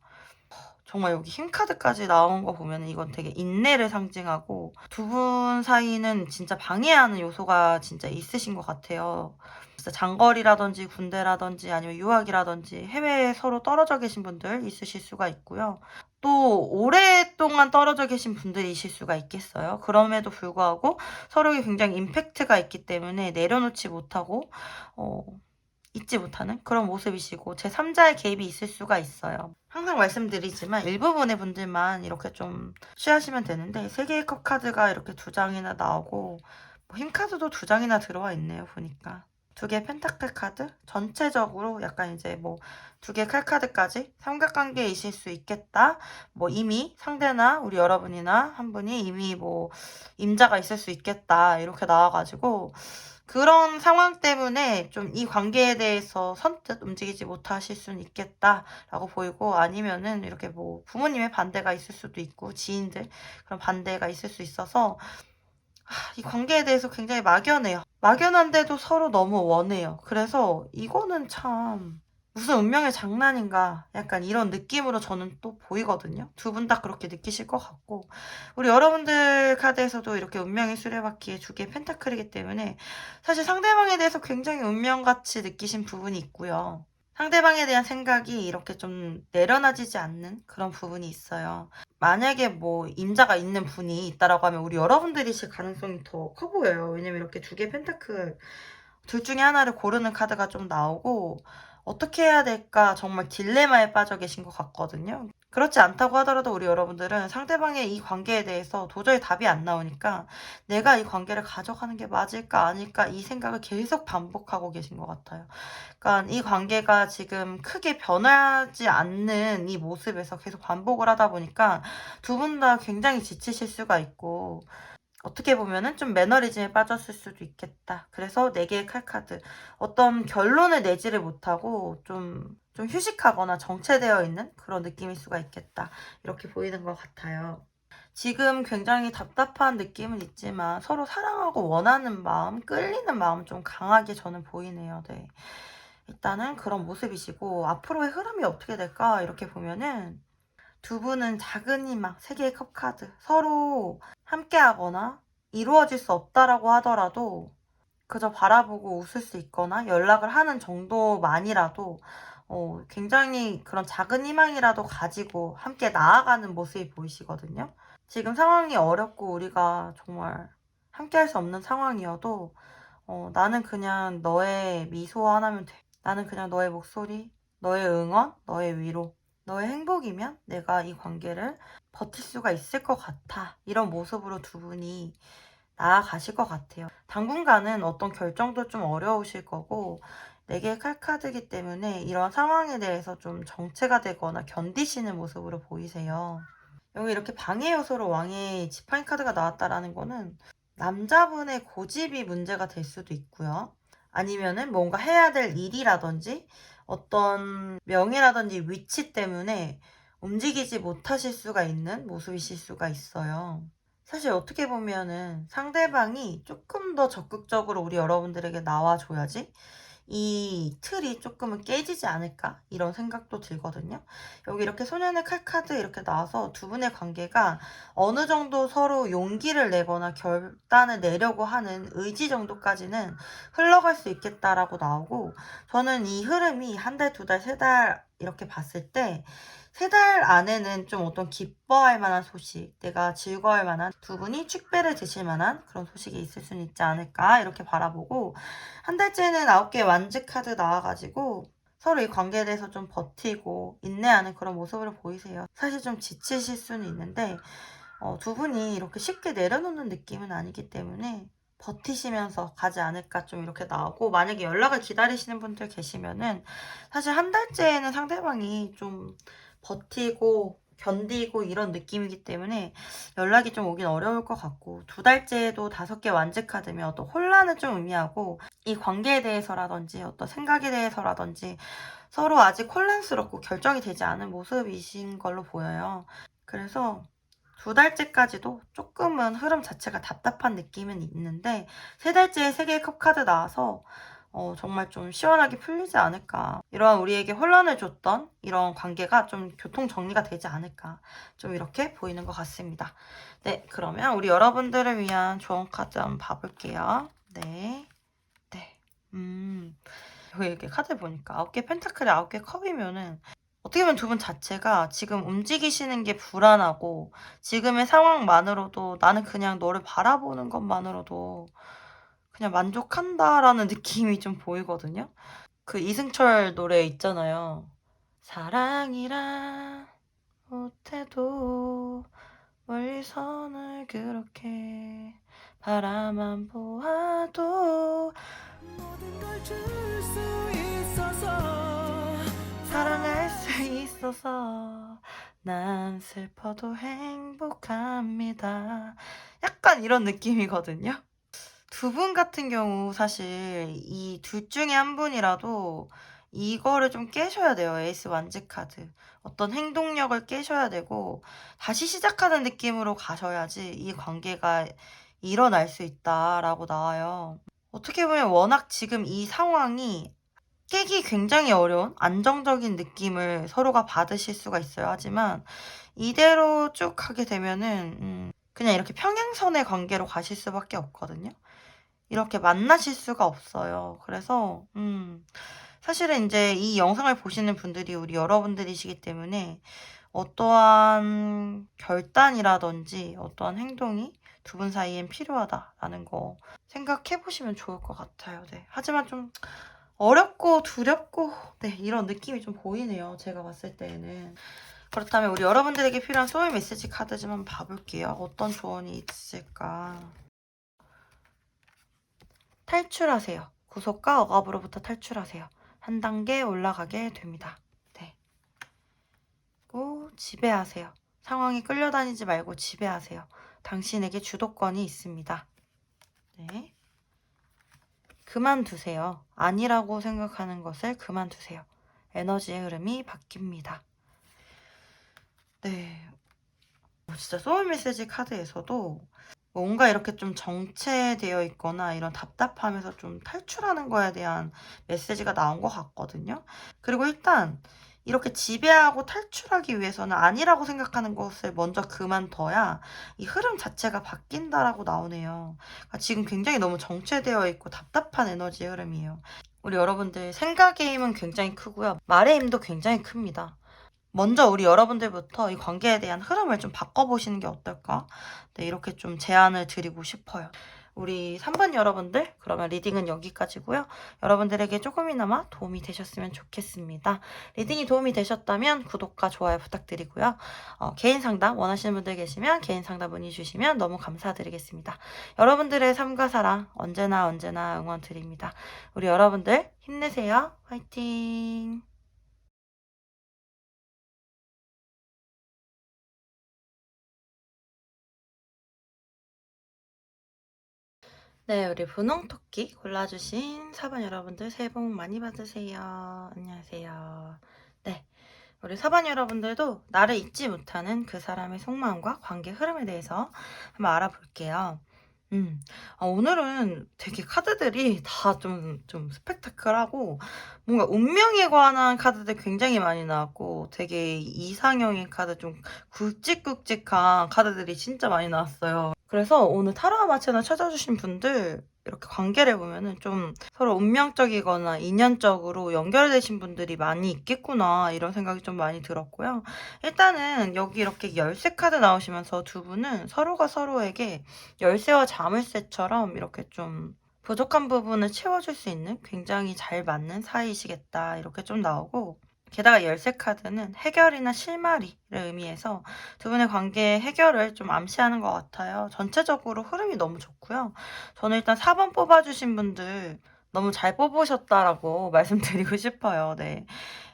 정말 여기 힘카드까지 나온 거 보면 이건 되게 인내를 상징하고 두 분 사이는 진짜 방해하는 요소가 진짜 있으신 것 같아요. 진짜 장거리라든지 군대라든지 아니면 유학이라든지 해외에 서로 떨어져 계신 분들 있으실 수가 있고요. 또 오랫동안 떨어져 계신 분들이실 수가 있겠어요. 그럼에도 불구하고 서로에 굉장히 임팩트가 있기 때문에 내려놓지 못하고 잊지 못하는 그런 모습이시고 제3자의 개입이 있을 수가 있어요. 항상 말씀드리지만 일부분의 분들만 이렇게 좀 취하시면 되는데 3개의 컵 카드가 이렇게 2장이나 나오고 힘 카드도 2장이나 들어와 있네요. 보니까 2개 펜타클 카드 전체적으로 약간 이제 2개 칼 카드까지 삼각관계이실 수 있겠다. 이미 상대나 우리 여러분이나 한 분이 이미 임자가 있을 수 있겠다 이렇게 나와가지고 그런 상황 때문에 좀 이 관계에 대해서 선뜻 움직이지 못하실 수는 있겠다라고 보이고 아니면은 이렇게 부모님의 반대가 있을 수도 있고 지인들 그런 반대가 있을 수 있어서 이 관계에 대해서 굉장히 막연해요. 막연한데도 서로 너무 원해요. 그래서 이거는 참 무슨 운명의 장난인가 약간 이런 느낌으로 저는 또 보이거든요. 두 분 다 그렇게 느끼실 것 같고 우리 여러분들 카드에서도 이렇게 운명의 수레바퀴에 2개의 펜타클이기 때문에 사실 상대방에 대해서 굉장히 운명같이 느끼신 부분이 있고요. 상대방에 대한 생각이 이렇게 좀 내려놔지지 않는 그런 부분이 있어요. 만약에 임자가 있는 분이 있다라고 하면 우리 여러분들이실 가능성이 더 커 보여요. 왜냐면 이렇게 2개 펜타클 둘 중에 하나를 고르는 카드가 좀 나오고 어떻게 해야 될까 정말 딜레마에 빠져 계신 것 같거든요. 그렇지 않다고 하더라도 우리 여러분들은 상대방의 이 관계에 대해서 도저히 답이 안 나오니까 내가 이 관계를 가져가는 게 맞을까 아닐까 이 생각을 계속 반복하고 계신 것 같아요. 그러니까 이 관계가 지금 크게 변하지 않는 이 모습에서 계속 반복을 하다 보니까 두 분 다 굉장히 지치실 수가 있고 어떻게 보면은 좀 매너리즘에 빠졌을 수도 있겠다. 그래서 4개의 칼카드. 어떤 결론을 내지를 못하고 좀 휴식하거나 정체되어 있는 그런 느낌일 수가 있겠다. 이렇게 보이는 것 같아요. 지금 굉장히 답답한 느낌은 있지만 서로 사랑하고 원하는 마음, 끌리는 마음 좀 강하게 저는 보이네요. 네. 일단은 그런 모습이시고 앞으로의 흐름이 어떻게 될까? 이렇게 보면은 두 분은 작은 희망, 3개의 컵 카드. 서로 함께하거나 이루어질 수 없다라고 하더라도 그저 바라보고 웃을 수 있거나 연락을 하는 정도만이라도 굉장히 그런 작은 희망이라도 가지고 함께 나아가는 모습이 보이시거든요. 지금 상황이 어렵고 우리가 정말 함께할 수 없는 상황이어도 나는 그냥 너의 미소 하나면 돼. 나는 그냥 너의 목소리, 너의 응원, 너의 위로, 너의 행복이면 내가 이 관계를 버틸 수가 있을 것 같아. 이런 모습으로 두 분이 나아가실 것 같아요. 당분간은 어떤 결정도 좀 어려우실 거고 4개의 칼카드이기 때문에 이런 상황에 대해서 좀 정체가 되거나 견디시는 모습으로 보이세요. 여기 이렇게 방해 요소로 왕의 지팡이 카드가 나왔다라는 거는 남자분의 고집이 문제가 될 수도 있고요. 아니면은 뭔가 해야 될 일이라든지 어떤 명예라든지 위치 때문에 움직이지 못하실 수가 있는 모습이실 수가 있어요. 사실 어떻게 보면은 상대방이 조금 더 적극적으로 우리 여러분들에게 나와줘야지 이 틀이 조금은 깨지지 않을까 이런 생각도 들거든요. 여기 이렇게 소년의 칼카드 이렇게 나와서 두 분의 관계가 어느 정도 서로 용기를 내거나 결단을 내려고 하는 의지 정도까지는 흘러갈 수 있겠다라고 나오고 저는 이 흐름이 1달, 2달, 3달 이렇게 봤을 때 3달 안에는 좀 어떤 기뻐할 만한 소식, 내가 즐거워할 만한 두 분이 축배를 드실 만한 그런 소식이 있을 수는 있지 않을까 이렇게 바라보고 1달째는 9개 완즈 카드 나와가지고 서로 이 관계에 대해서 좀 버티고 인내하는 그런 모습을 보이세요. 사실 좀 지치실 수는 있는데 두 분이 이렇게 쉽게 내려놓는 느낌은 아니기 때문에 버티시면서 가지 않을까 좀 이렇게 나오고, 만약에 연락을 기다리시는 분들 계시면은 사실 한 달째에는 상대방이 좀 버티고 견디고 이런 느낌이기 때문에 연락이 좀 오긴 어려울 것 같고, 두 달째에도 5개 완제카드면 어떤 혼란을 좀 의미하고, 이 관계에 대해서라든지 어떤 생각에 대해서라든지 서로 아직 혼란스럽고 결정이 되지 않은 모습이신 걸로 보여요. 그래서 2달째까지도 조금은 흐름 자체가 답답한 느낌은 있는데, 3달째에 3개의 컵 카드 나와서 정말 좀 시원하게 풀리지 않을까. 이러한 우리에게 혼란을 줬던 이런 관계가 좀 교통 정리가 되지 않을까. 좀 이렇게 보이는 것 같습니다. 네, 그러면 우리 여러분들을 위한 조언 카드 한번 봐볼게요. 네. 네. 여기 이렇게 카드 보니까 9개 펜타클에 9개 컵이면은 어떻게 보면 두 분 자체가 지금 움직이시는 게 불안하고, 지금의 상황만으로도 나는 그냥 너를 바라보는 것만으로도 그냥 만족한다라는 느낌이 좀 보이거든요. 그 이승철 노래 있잖아요. 사랑이란 못해도 멀리서는 그렇게 바라만 보아도 모든 걸 줄 수 있어서, 사랑할 수 있어서 난 슬퍼도 행복합니다. 약간 이런 느낌이거든요. 두 분 같은 경우 사실 이 둘 중에 한 분이라도 이거를 좀 깨셔야 돼요. 에이스 완즈 카드. 어떤 행동력을 깨셔야 되고 다시 시작하는 느낌으로 가셔야지 이 관계가 일어날 수 있다라고 나와요. 어떻게 보면 워낙 지금 이 상황이 깨기 굉장히 어려운 안정적인 느낌을 서로가 받으실 수가 있어요. 하지만 이대로 쭉 가게 되면은 그냥 이렇게 평행선의 관계로 가실 수밖에 없거든요. 이렇게 만나실 수가 없어요. 그래서 사실은 이제 이 영상을 보시는 분들이 우리 여러분들이시기 때문에 어떠한 결단이라든지 어떠한 행동이 두 분 사이엔 필요하다라는 거 생각해 보시면 좋을 것 같아요. 네. 하지만 좀 어렵고 두렵고 이런 느낌이 좀 보이네요. 제가 봤을 때에는. 그렇다면 우리 여러분들에게 필요한 소울 메시지 카드 좀 한번 봐볼게요. 어떤 조언이 있을까? 탈출하세요. 구속과 억압으로부터 탈출하세요. 한 단계 올라가게 됩니다. 네. 그리고 지배하세요. 상황이 끌려다니지 말고 지배하세요. 당신에게 주도권이 있습니다. 네. 그만두세요. 아니라고 생각하는 것을 그만두세요. 에너지의 흐름이 바뀝니다. 네. 진짜 소울 메시지 카드에서도 뭔가 이렇게 좀 정체되어 있거나 이런 답답함에서 좀 탈출하는 거에 대한 메시지가 나온 것 같거든요. 그리고 일단 이렇게 지배하고 탈출하기 위해서는 아니라고 생각하는 것을 먼저 그만둬야 이 흐름 자체가 바뀐다라고 나오네요. 그러니까 지금 굉장히 너무 정체되어 있고 답답한 에너지의 흐름이에요. 우리 여러분들 생각의 힘은 굉장히 크고요. 말의 힘도 굉장히 큽니다. 먼저 우리 여러분들부터 이 관계에 대한 흐름을 좀 바꿔보시는 게 어떨까? 네, 이렇게 좀 제안을 드리고 싶어요. 우리 3번 여러분들, 그러면 리딩은 여기까지고요. 여러분들에게 조금이나마 도움이 되셨으면 좋겠습니다. 리딩이 도움이 되셨다면 구독과 좋아요 부탁드리고요. 개인 상담 원하시는 분들 계시면 개인 상담 문의 주시면 너무 감사드리겠습니다. 여러분들의 삶과 사랑 언제나 응원 드립니다. 우리 여러분들 힘내세요. 화이팅! 네, 우리 분홍 토끼 골라주신 4번 여러분들 새해 복 많이 받으세요. 안녕하세요. 네, 우리 4번 여러분들도 나를 잊지 못하는 그 사람의 속마음과 관계 흐름에 대해서 한번 알아볼게요. 오늘은 되게 카드들이 다 좀 스펙타클하고 뭔가 운명에 관한 카드들 굉장히 많이 나왔고 되게 이상형인 카드 좀 굵직굵직한 카드들이 진짜 많이 나왔어요. 그래서 오늘 타로 아마 채널 찾아주신 분들 이렇게 관계를 보면은 좀 서로 운명적이거나 인연적으로 연결되신 분들이 많이 있겠구나 이런 생각이 좀 많이 들었고요. 일단은 여기 이렇게 열쇠 카드 나오시면서 두 분은 서로가 서로에게 열쇠와 자물쇠처럼 이렇게 좀 부족한 부분을 채워줄 수 있는 굉장히 잘 맞는 사이시겠다 이렇게 좀 나오고, 게다가 열쇠 카드는 해결이나 실마리를 의미해서 두 분의 관계의 해결을 좀 암시하는 것 같아요. 전체적으로 흐름이 너무 좋고요. 저는 일단 4번 뽑아주신 분들 너무 잘 뽑으셨다라고 말씀드리고 싶어요. 네.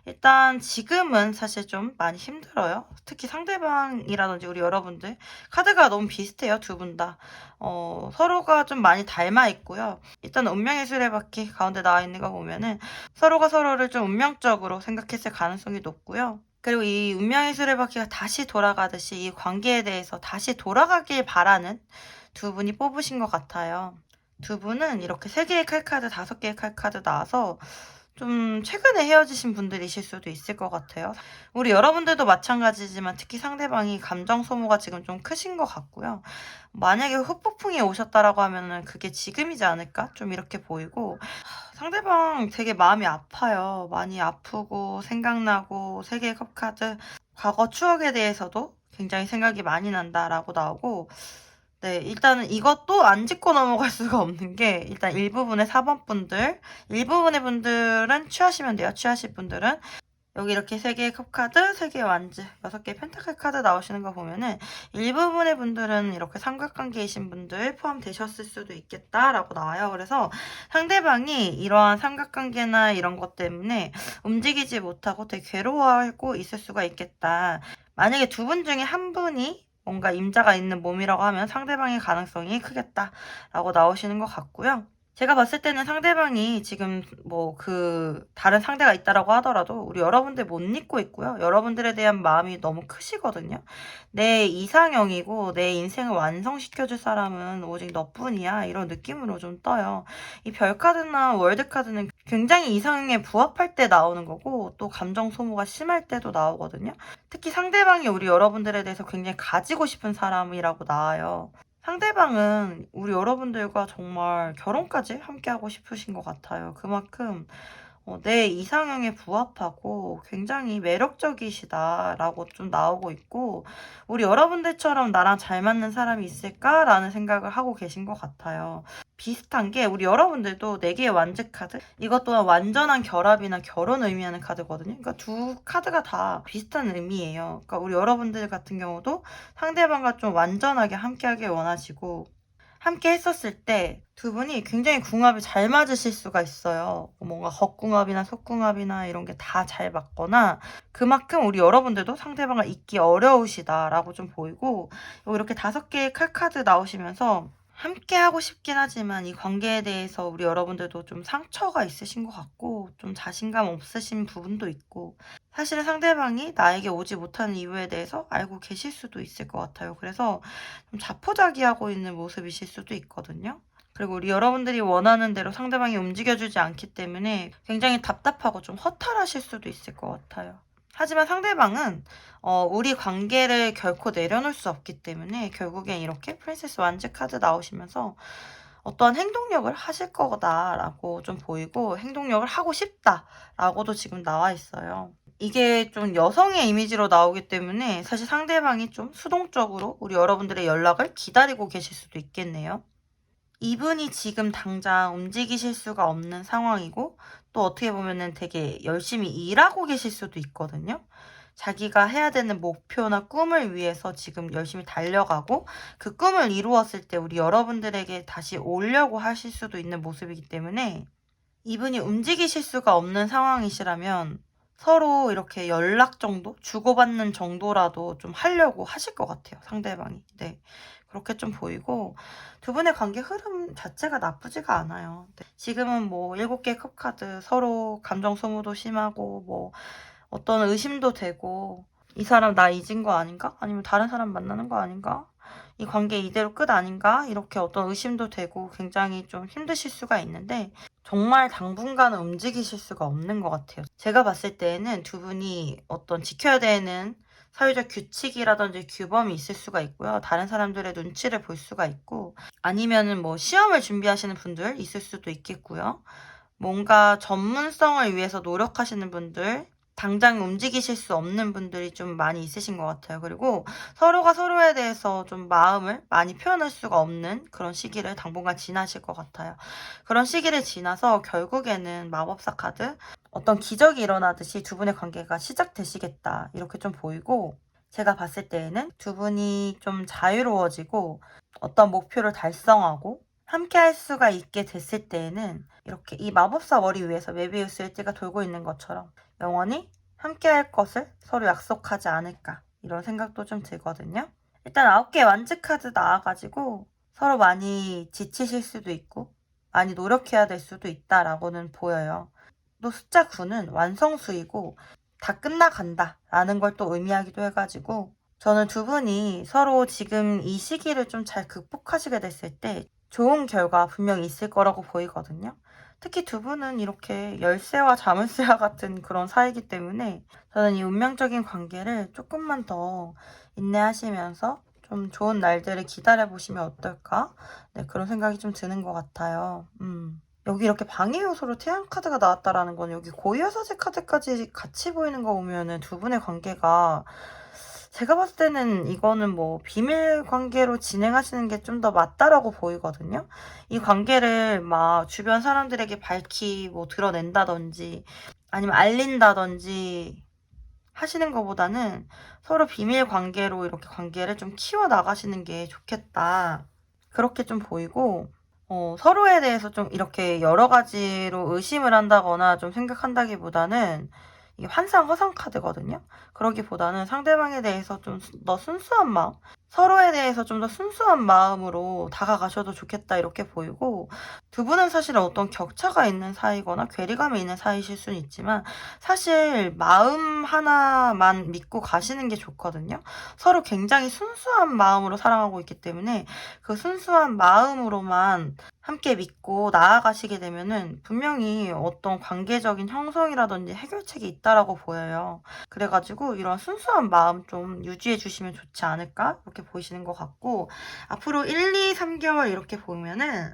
일단 지금은 사실 좀 많이 힘들어요. 특히 상대방이라든지 우리 여러분들 카드가 너무 비슷해요. 두 분 다. 서로가 좀 많이 닮아 있고요. 일단 운명의 수레바퀴 가운데 나와 있는 거 보면은 서로가 서로를 좀 운명적으로 생각했을 가능성이 높고요. 그리고 이 운명의 수레바퀴가 다시 돌아가듯이 이 관계에 대해서 다시 돌아가길 바라는 두 분이 뽑으신 것 같아요. 두 분은 이렇게 3개의 칼카드, 5개의 칼카드 나와서 좀 최근에 헤어지신 분들이실 수도 있을 것 같아요. 우리 여러분들도 마찬가지지만 특히 상대방이 감정 소모가 지금 좀 크신 것 같고요. 만약에 후폭풍이 오셨다라고 하면은 그게 지금이지 않을까? 좀 이렇게 보이고, 상대방 되게 마음이 아파요. 많이 아프고 생각나고 3개의 컵카드, 과거 추억에 대해서도 굉장히 생각이 많이 난다라고 나오고, 네, 일단은 이것도 안 짚고 넘어갈 수가 없는 게, 일단 일부분의 4번 분들, 일부분의 분들은 취하시면 돼요. 취하실 분들은. 여기 이렇게 3개의 컵카드, 3개의 완즈, 6개의 펜타클 카드 나오시는 거 보면은 일부분의 분들은 이렇게 삼각관계이신 분들 포함되셨을 수도 있겠다라고 나와요. 그래서 상대방이 이러한 삼각관계나 이런 것 때문에 움직이지 못하고 되게 괴로워하고 있을 수가 있겠다. 만약에 두 분 중에 한 분이 뭔가 임자가 있는 몸이라고 하면 상대방의 가능성이 크겠다라고 나오시는 것 같고요. 제가 봤을 때는 상대방이 지금 뭐 다른 상대가 있다라고 하더라도 우리 여러분들 못 잊고 있고요. 여러분들에 대한 마음이 너무 크시거든요. 내 이상형이고 내 인생을 완성시켜줄 사람은 오직 너뿐이야. 이런 느낌으로 좀 떠요. 이 별카드나 월드카드는 굉장히 이상형에 부합할 때 나오는 거고, 또 감정 소모가 심할 때도 나오거든요. 특히 상대방이 우리 여러분들에 대해서 굉장히 가지고 싶은 사람이라고 나와요. 상대방은 우리 여러분들과 정말 결혼까지 함께하고 싶으신 것 같아요. 그만큼 내 이상형에 부합하고 굉장히 매력적이시다라고 좀 나오고 있고, 우리 여러분들처럼 나랑 잘 맞는 사람이 있을까라는 생각을 하고 계신 것 같아요. 비슷한 게 우리 여러분들도 4개의 완즈 카드, 이것 또한 완전한 결합이나 결혼 의미하는 카드거든요. 그러니까 두 카드가 다 비슷한 의미예요. 그러니까 우리 여러분들 같은 경우도 상대방과 좀 완전하게 함께하길 원하시고, 함께 했었을 때 두 분이 굉장히 궁합이 잘 맞으실 수가 있어요. 뭔가 겉궁합이나 속궁합이나 이런 게 다 잘 맞거나, 그만큼 우리 여러분들도 상대방을 잊기 어려우시다라고 좀 보이고, 이렇게 5개의 칼카드 나오시면서 함께 하고 싶긴 하지만 이 관계에 대해서 우리 여러분들도 좀 상처가 있으신 것 같고, 좀 자신감 없으신 부분도 있고, 사실은 상대방이 나에게 오지 못하는 이유에 대해서 알고 계실 수도 있을 것 같아요. 그래서 좀 자포자기하고 있는 모습이실 수도 있거든요. 그리고 우리 여러분들이 원하는 대로 상대방이 움직여주지 않기 때문에 굉장히 답답하고 좀 허탈하실 수도 있을 것 같아요. 하지만 상대방은 우리 관계를 결코 내려놓을 수 없기 때문에 결국엔 이렇게 프린세스 완즈 카드 나오시면서 어떠한 행동력을 하실 거다라고 좀 보이고, 행동력을 하고 싶다라고도 지금 나와 있어요. 이게 좀 여성의 이미지로 나오기 때문에 사실 상대방이 좀 수동적으로 우리 여러분들의 연락을 기다리고 계실 수도 있겠네요. 이분이 지금 당장 움직이실 수가 없는 상황이고, 또 어떻게 보면은 되게 열심히 일하고 계실 수도 있거든요. 자기가 해야 되는 목표나 꿈을 위해서 지금 열심히 달려가고, 그 꿈을 이루었을 때 우리 여러분들에게 다시 오려고 하실 수도 있는 모습이기 때문에, 이분이 움직이실 수가 없는 상황이시라면 서로 이렇게 연락 정도? 주고받는 정도라도 좀 하려고 하실 것 같아요, 상대방이. 네. 그렇게 좀 보이고, 두 분의 관계 흐름 자체가 나쁘지가 않아요. 네. 지금은 뭐 7개 컵카드, 서로 감정 소모도 심하고, 뭐 어떤 의심도 되고, 이 사람 나 잊은 거 아닌가? 아니면 다른 사람 만나는 거 아닌가? 이 관계 이대로 끝 아닌가? 이렇게 어떤 의심도 되고 굉장히 좀 힘드실 수가 있는데, 정말 당분간은 움직이실 수가 없는 것 같아요. 제가 봤을 때에는 두 분이 어떤 지켜야 되는 사회적 규칙이라든지 규범이 있을 수가 있고요. 다른 사람들의 눈치를 볼 수가 있고, 아니면은 뭐 시험을 준비하시는 분들 있을 수도 있겠고요. 뭔가 전문성을 위해서 노력하시는 분들, 당장 움직이실 수 없는 분들이 좀 많이 있으신 것 같아요. 그리고 서로가 서로에 대해서 좀 마음을 많이 표현할 수가 없는 그런 시기를 당분간 지나실 것 같아요. 그런 시기를 지나서 결국에는 마법사 카드, 어떤 기적이 일어나듯이 두 분의 관계가 시작되시겠다 이렇게 좀 보이고, 제가 봤을 때에는 두 분이 좀 자유로워지고 어떤 목표를 달성하고 함께 할 수가 있게 됐을 때에는 이렇게 이 마법사 머리 위에서 메비우스 일지가 돌고 있는 것처럼 영원히 함께 할 것을 서로 약속하지 않을까, 이런 생각도 좀 들거든요. 일단 9개 완즈 카드 나와가지고 서로 많이 지치실 수도 있고 많이 노력해야 될 수도 있다라고는 보여요. 또 숫자 9는 완성수이고 다 끝나간다 라는 걸 또 의미하기도 해가지고, 저는 두 분이 서로 지금 이 시기를 좀 잘 극복하시게 됐을 때 좋은 결과 분명히 있을 거라고 보이거든요. 특히 두 분은 이렇게 열쇠와 자물쇠와 같은 그런 사이이기 때문에 저는 이 운명적인 관계를 조금만 더 인내하시면서 좀 좋은 날들을 기다려보시면 어떨까? 네, 그런 생각이 좀 드는 것 같아요. 여기 이렇게 방해 요소로 태양 카드가 나왔다라는 건 여기 고유사제 카드까지 같이 보이는 거 보면은 두 분의 관계가, 제가 봤을 때는 이거는 뭐 비밀 관계로 진행하시는 게 좀 더 맞다라고 보이거든요. 이 관계를 막 주변 사람들에게 밝히 뭐 드러낸다든지 아니면 알린다든지 하시는 것보다는 서로 비밀 관계로 이렇게 관계를 좀 키워 나가시는 게 좋겠다, 그렇게 좀 보이고, 서로에 대해서 좀 이렇게 여러 가지로 의심을 한다거나 좀 생각한다기보다는 이게 환상 허상 카드거든요. 그러기보다는 상대방에 대해서 좀 더 순수한 마음, 서로에 대해서 좀 더 순수한 마음으로 다가가셔도 좋겠다 이렇게 보이고, 두 분은 사실은 어떤 격차가 있는 사이거나 괴리감이 있는 사이실 수는 있지만 사실 마음 하나만 믿고 가시는 게 좋거든요. 서로 굉장히 순수한 마음으로 사랑하고 있기 때문에 그 순수한 마음으로만 함께 믿고 나아가시게 되면은 분명히 어떤 관계적인 형성이라든지 해결책이 있다라고 보여요. 그래가지고 이런 순수한 마음 좀 유지해 주시면 좋지 않을까? 이렇게 보이시는 것 같고, 앞으로 1, 2, 3개월 이렇게 보면은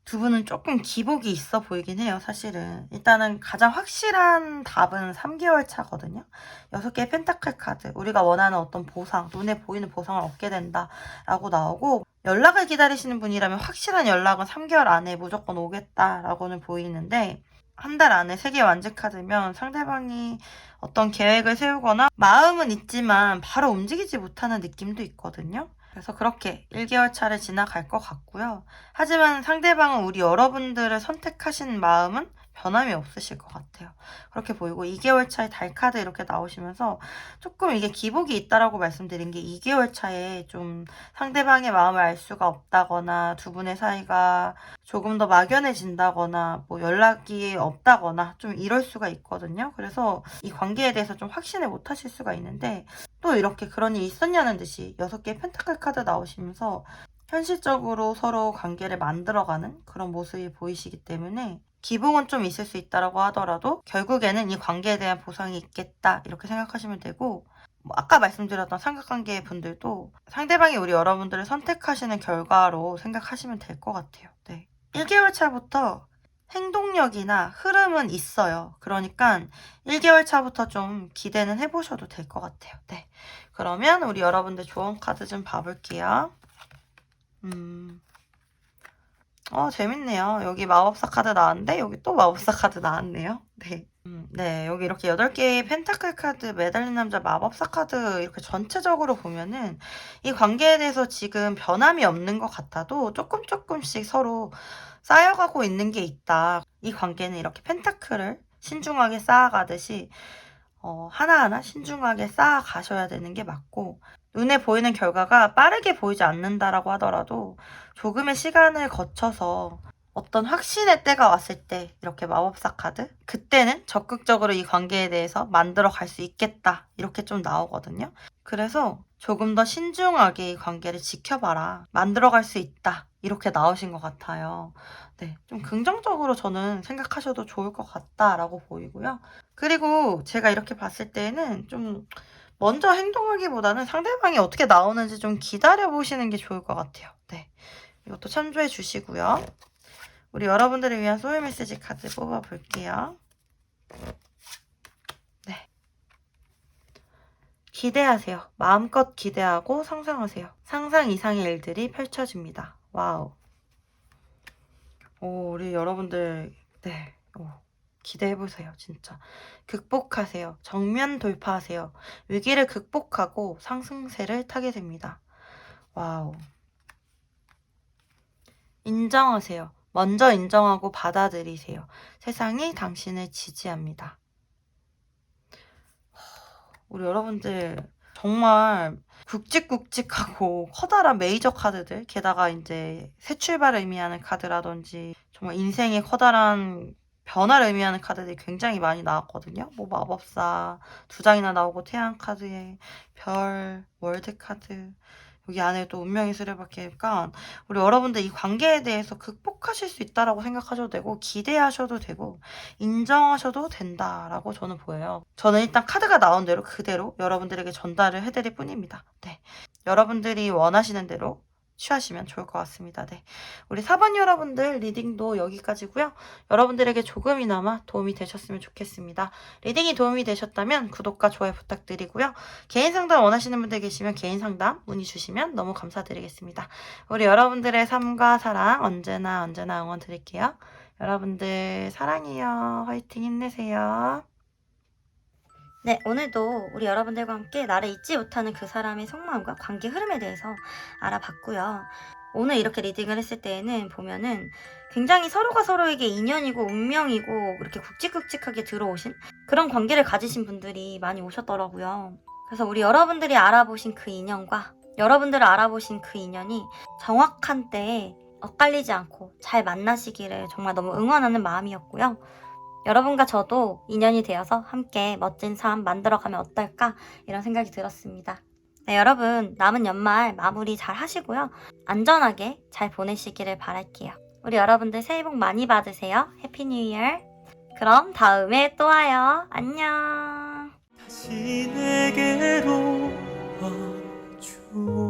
두 분은 조금 기복이 있어 보이긴 해요, 사실은. 일단은 가장 확실한 답은 3개월 차거든요. 6개의 펜타클 카드, 우리가 원하는 어떤 보상, 눈에 보이는 보상을 얻게 된다라고 나오고, 연락을 기다리시는 분이라면 확실한 연락은 3개월 안에 무조건 오겠다라고는 보이는데, 한 달 안에 3개 완즈 카드면 상대방이 어떤 계획을 세우거나 마음은 있지만 바로 움직이지 못하는 느낌도 있거든요. 그래서 그렇게 1개월 차를 지나갈 것 같고요. 하지만 상대방은 우리 여러분들을 선택하신 마음은 변함이 없으실 것 같아요. 그렇게 보이고, 2개월 차에 달 카드 이렇게 나오시면서 조금 이게 기복이 있다라고 말씀드린 게, 2개월 차에 좀 상대방의 마음을 알 수가 없다거나 두 분의 사이가 조금 더 막연해진다거나 뭐 연락이 없다거나 좀 이럴 수가 있거든요. 그래서 이 관계에 대해서 좀 확신을 못 하실 수가 있는데, 또 이렇게 그런 일이 있었냐는 듯이 6개의 펜타클 카드 나오시면서 현실적으로 서로 관계를 만들어가는 그런 모습이 보이시기 때문에 기복은 좀 있을 수 있다라고 하더라도 결국에는 이 관계에 대한 보상이 있겠다 이렇게 생각하시면 되고, 뭐 아까 말씀드렸던 삼각관계 분들도 상대방이 우리 여러분들을 선택하시는 결과로 생각하시면 될 것 같아요. 네. 1개월 차부터 행동력이나 흐름은 있어요. 그러니까 1개월 차부터 좀 기대는 해보셔도 될 것 같아요. 네. 그러면 우리 여러분들 조언 카드 좀 봐볼게요. 재밌네요. 여기 마법사 카드 나왔는데 여기 또 마법사 카드 나왔네요. 네. 네, 여기 이렇게 8개의 펜타클 카드, 매달린 남자, 마법사 카드 이렇게 전체적으로 보면은 이 관계에 대해서 지금 변함이 없는 것 같아도 조금씩 서로 쌓여가고 있는 게 있다. 이 관계는 이렇게 펜타클을 신중하게 쌓아가듯이 하나하나 신중하게 쌓아가셔야 되는 게 맞고, 눈에 보이는 결과가 빠르게 보이지 않는다라고 하더라도 조금의 시간을 거쳐서 어떤 확신의 때가 왔을 때 이렇게 마법사 카드, 그때는 적극적으로 이 관계에 대해서 만들어 갈 수 있겠다 이렇게 좀 나오거든요. 그래서 조금 더 신중하게 이 관계를 지켜봐라, 만들어 갈 수 있다 이렇게 나오신 것 같아요. 네, 좀 긍정적으로 저는 생각하셔도 좋을 것 같다라고 보이고요. 그리고 제가 이렇게 봤을 때는 좀 먼저 행동하기보다는 상대방이 어떻게 나오는지 좀 기다려보시는 게 좋을 것 같아요. 네, 이것도 참조해 주시고요. 우리 여러분들을 위한 소울 메시지 카드 뽑아볼게요. 네, 기대하세요. 마음껏 기대하고 상상하세요. 상상 이상의 일들이 펼쳐집니다. 와우. 오, 우리 여러분들, 네. 기대해보세요, 진짜. 극복하세요. 정면 돌파하세요. 위기를 극복하고 상승세를 타게 됩니다. 와우. 인정하세요. 먼저 인정하고 받아들이세요. 세상이 당신을 지지합니다. 우리 여러분들 정말 굵직굵직하고 커다란 메이저 카드들, 게다가 이제 새 출발을 의미하는 카드라든지 정말 인생의 커다란 변화를 의미하는 카드들이 굉장히 많이 나왔거든요. 뭐 마법사 2장이나 나오고 태양 카드에 별, 월드 카드, 여기 안에 또 운명의 수레바퀴니까 우리 여러분들 이 관계에 대해서 극복하실 수 있다라고 생각하셔도 되고 기대하셔도 되고 인정하셔도 된다라고 저는 보여요. 저는 일단 카드가 나온 대로 그대로 여러분들에게 전달을 해드릴 뿐입니다. 네, 여러분들이 원하시는 대로 취하시면 좋을 것 같습니다. 네, 우리 4번 여러분들 리딩도 여기까지고요. 여러분들에게 조금이나마 도움이 되셨으면 좋겠습니다. 리딩이 도움이 되셨다면 구독과 좋아요 부탁드리고요. 개인 상담 원하시는 분들 계시면 개인 상담 문의 주시면 너무 감사드리겠습니다. 우리 여러분들의 삶과 사랑 언제나 응원 드릴게요. 여러분들 사랑해요. 화이팅 힘내세요. 네, 오늘도 우리 여러분들과 함께 나를 잊지 못하는 그 사람의 속마음과 관계 흐름에 대해서 알아봤고요. 오늘 이렇게 리딩을 했을 때에는 보면은 굉장히 서로가 서로에게 인연이고 운명이고 이렇게 굵직굵직하게 들어오신 그런 관계를 가지신 분들이 많이 오셨더라고요. 그래서 우리 여러분들이 알아보신 그 인연과 여러분들을 알아보신 그 인연이 정확한 때에 엇갈리지 않고 잘 만나시기를 정말 너무 응원하는 마음이었고요. 여러분과 저도 인연이 되어서 함께 멋진 삶 만들어가면 어떨까 이런 생각이 들었습니다. 네, 여러분 남은 연말 마무리 잘 하시고요. 안전하게 잘 보내시기를 바랄게요. 우리 여러분들 새해 복 많이 받으세요. 해피 뉴 이어. 그럼 다음에 또 와요. 안녕. 다시 내게로 와줘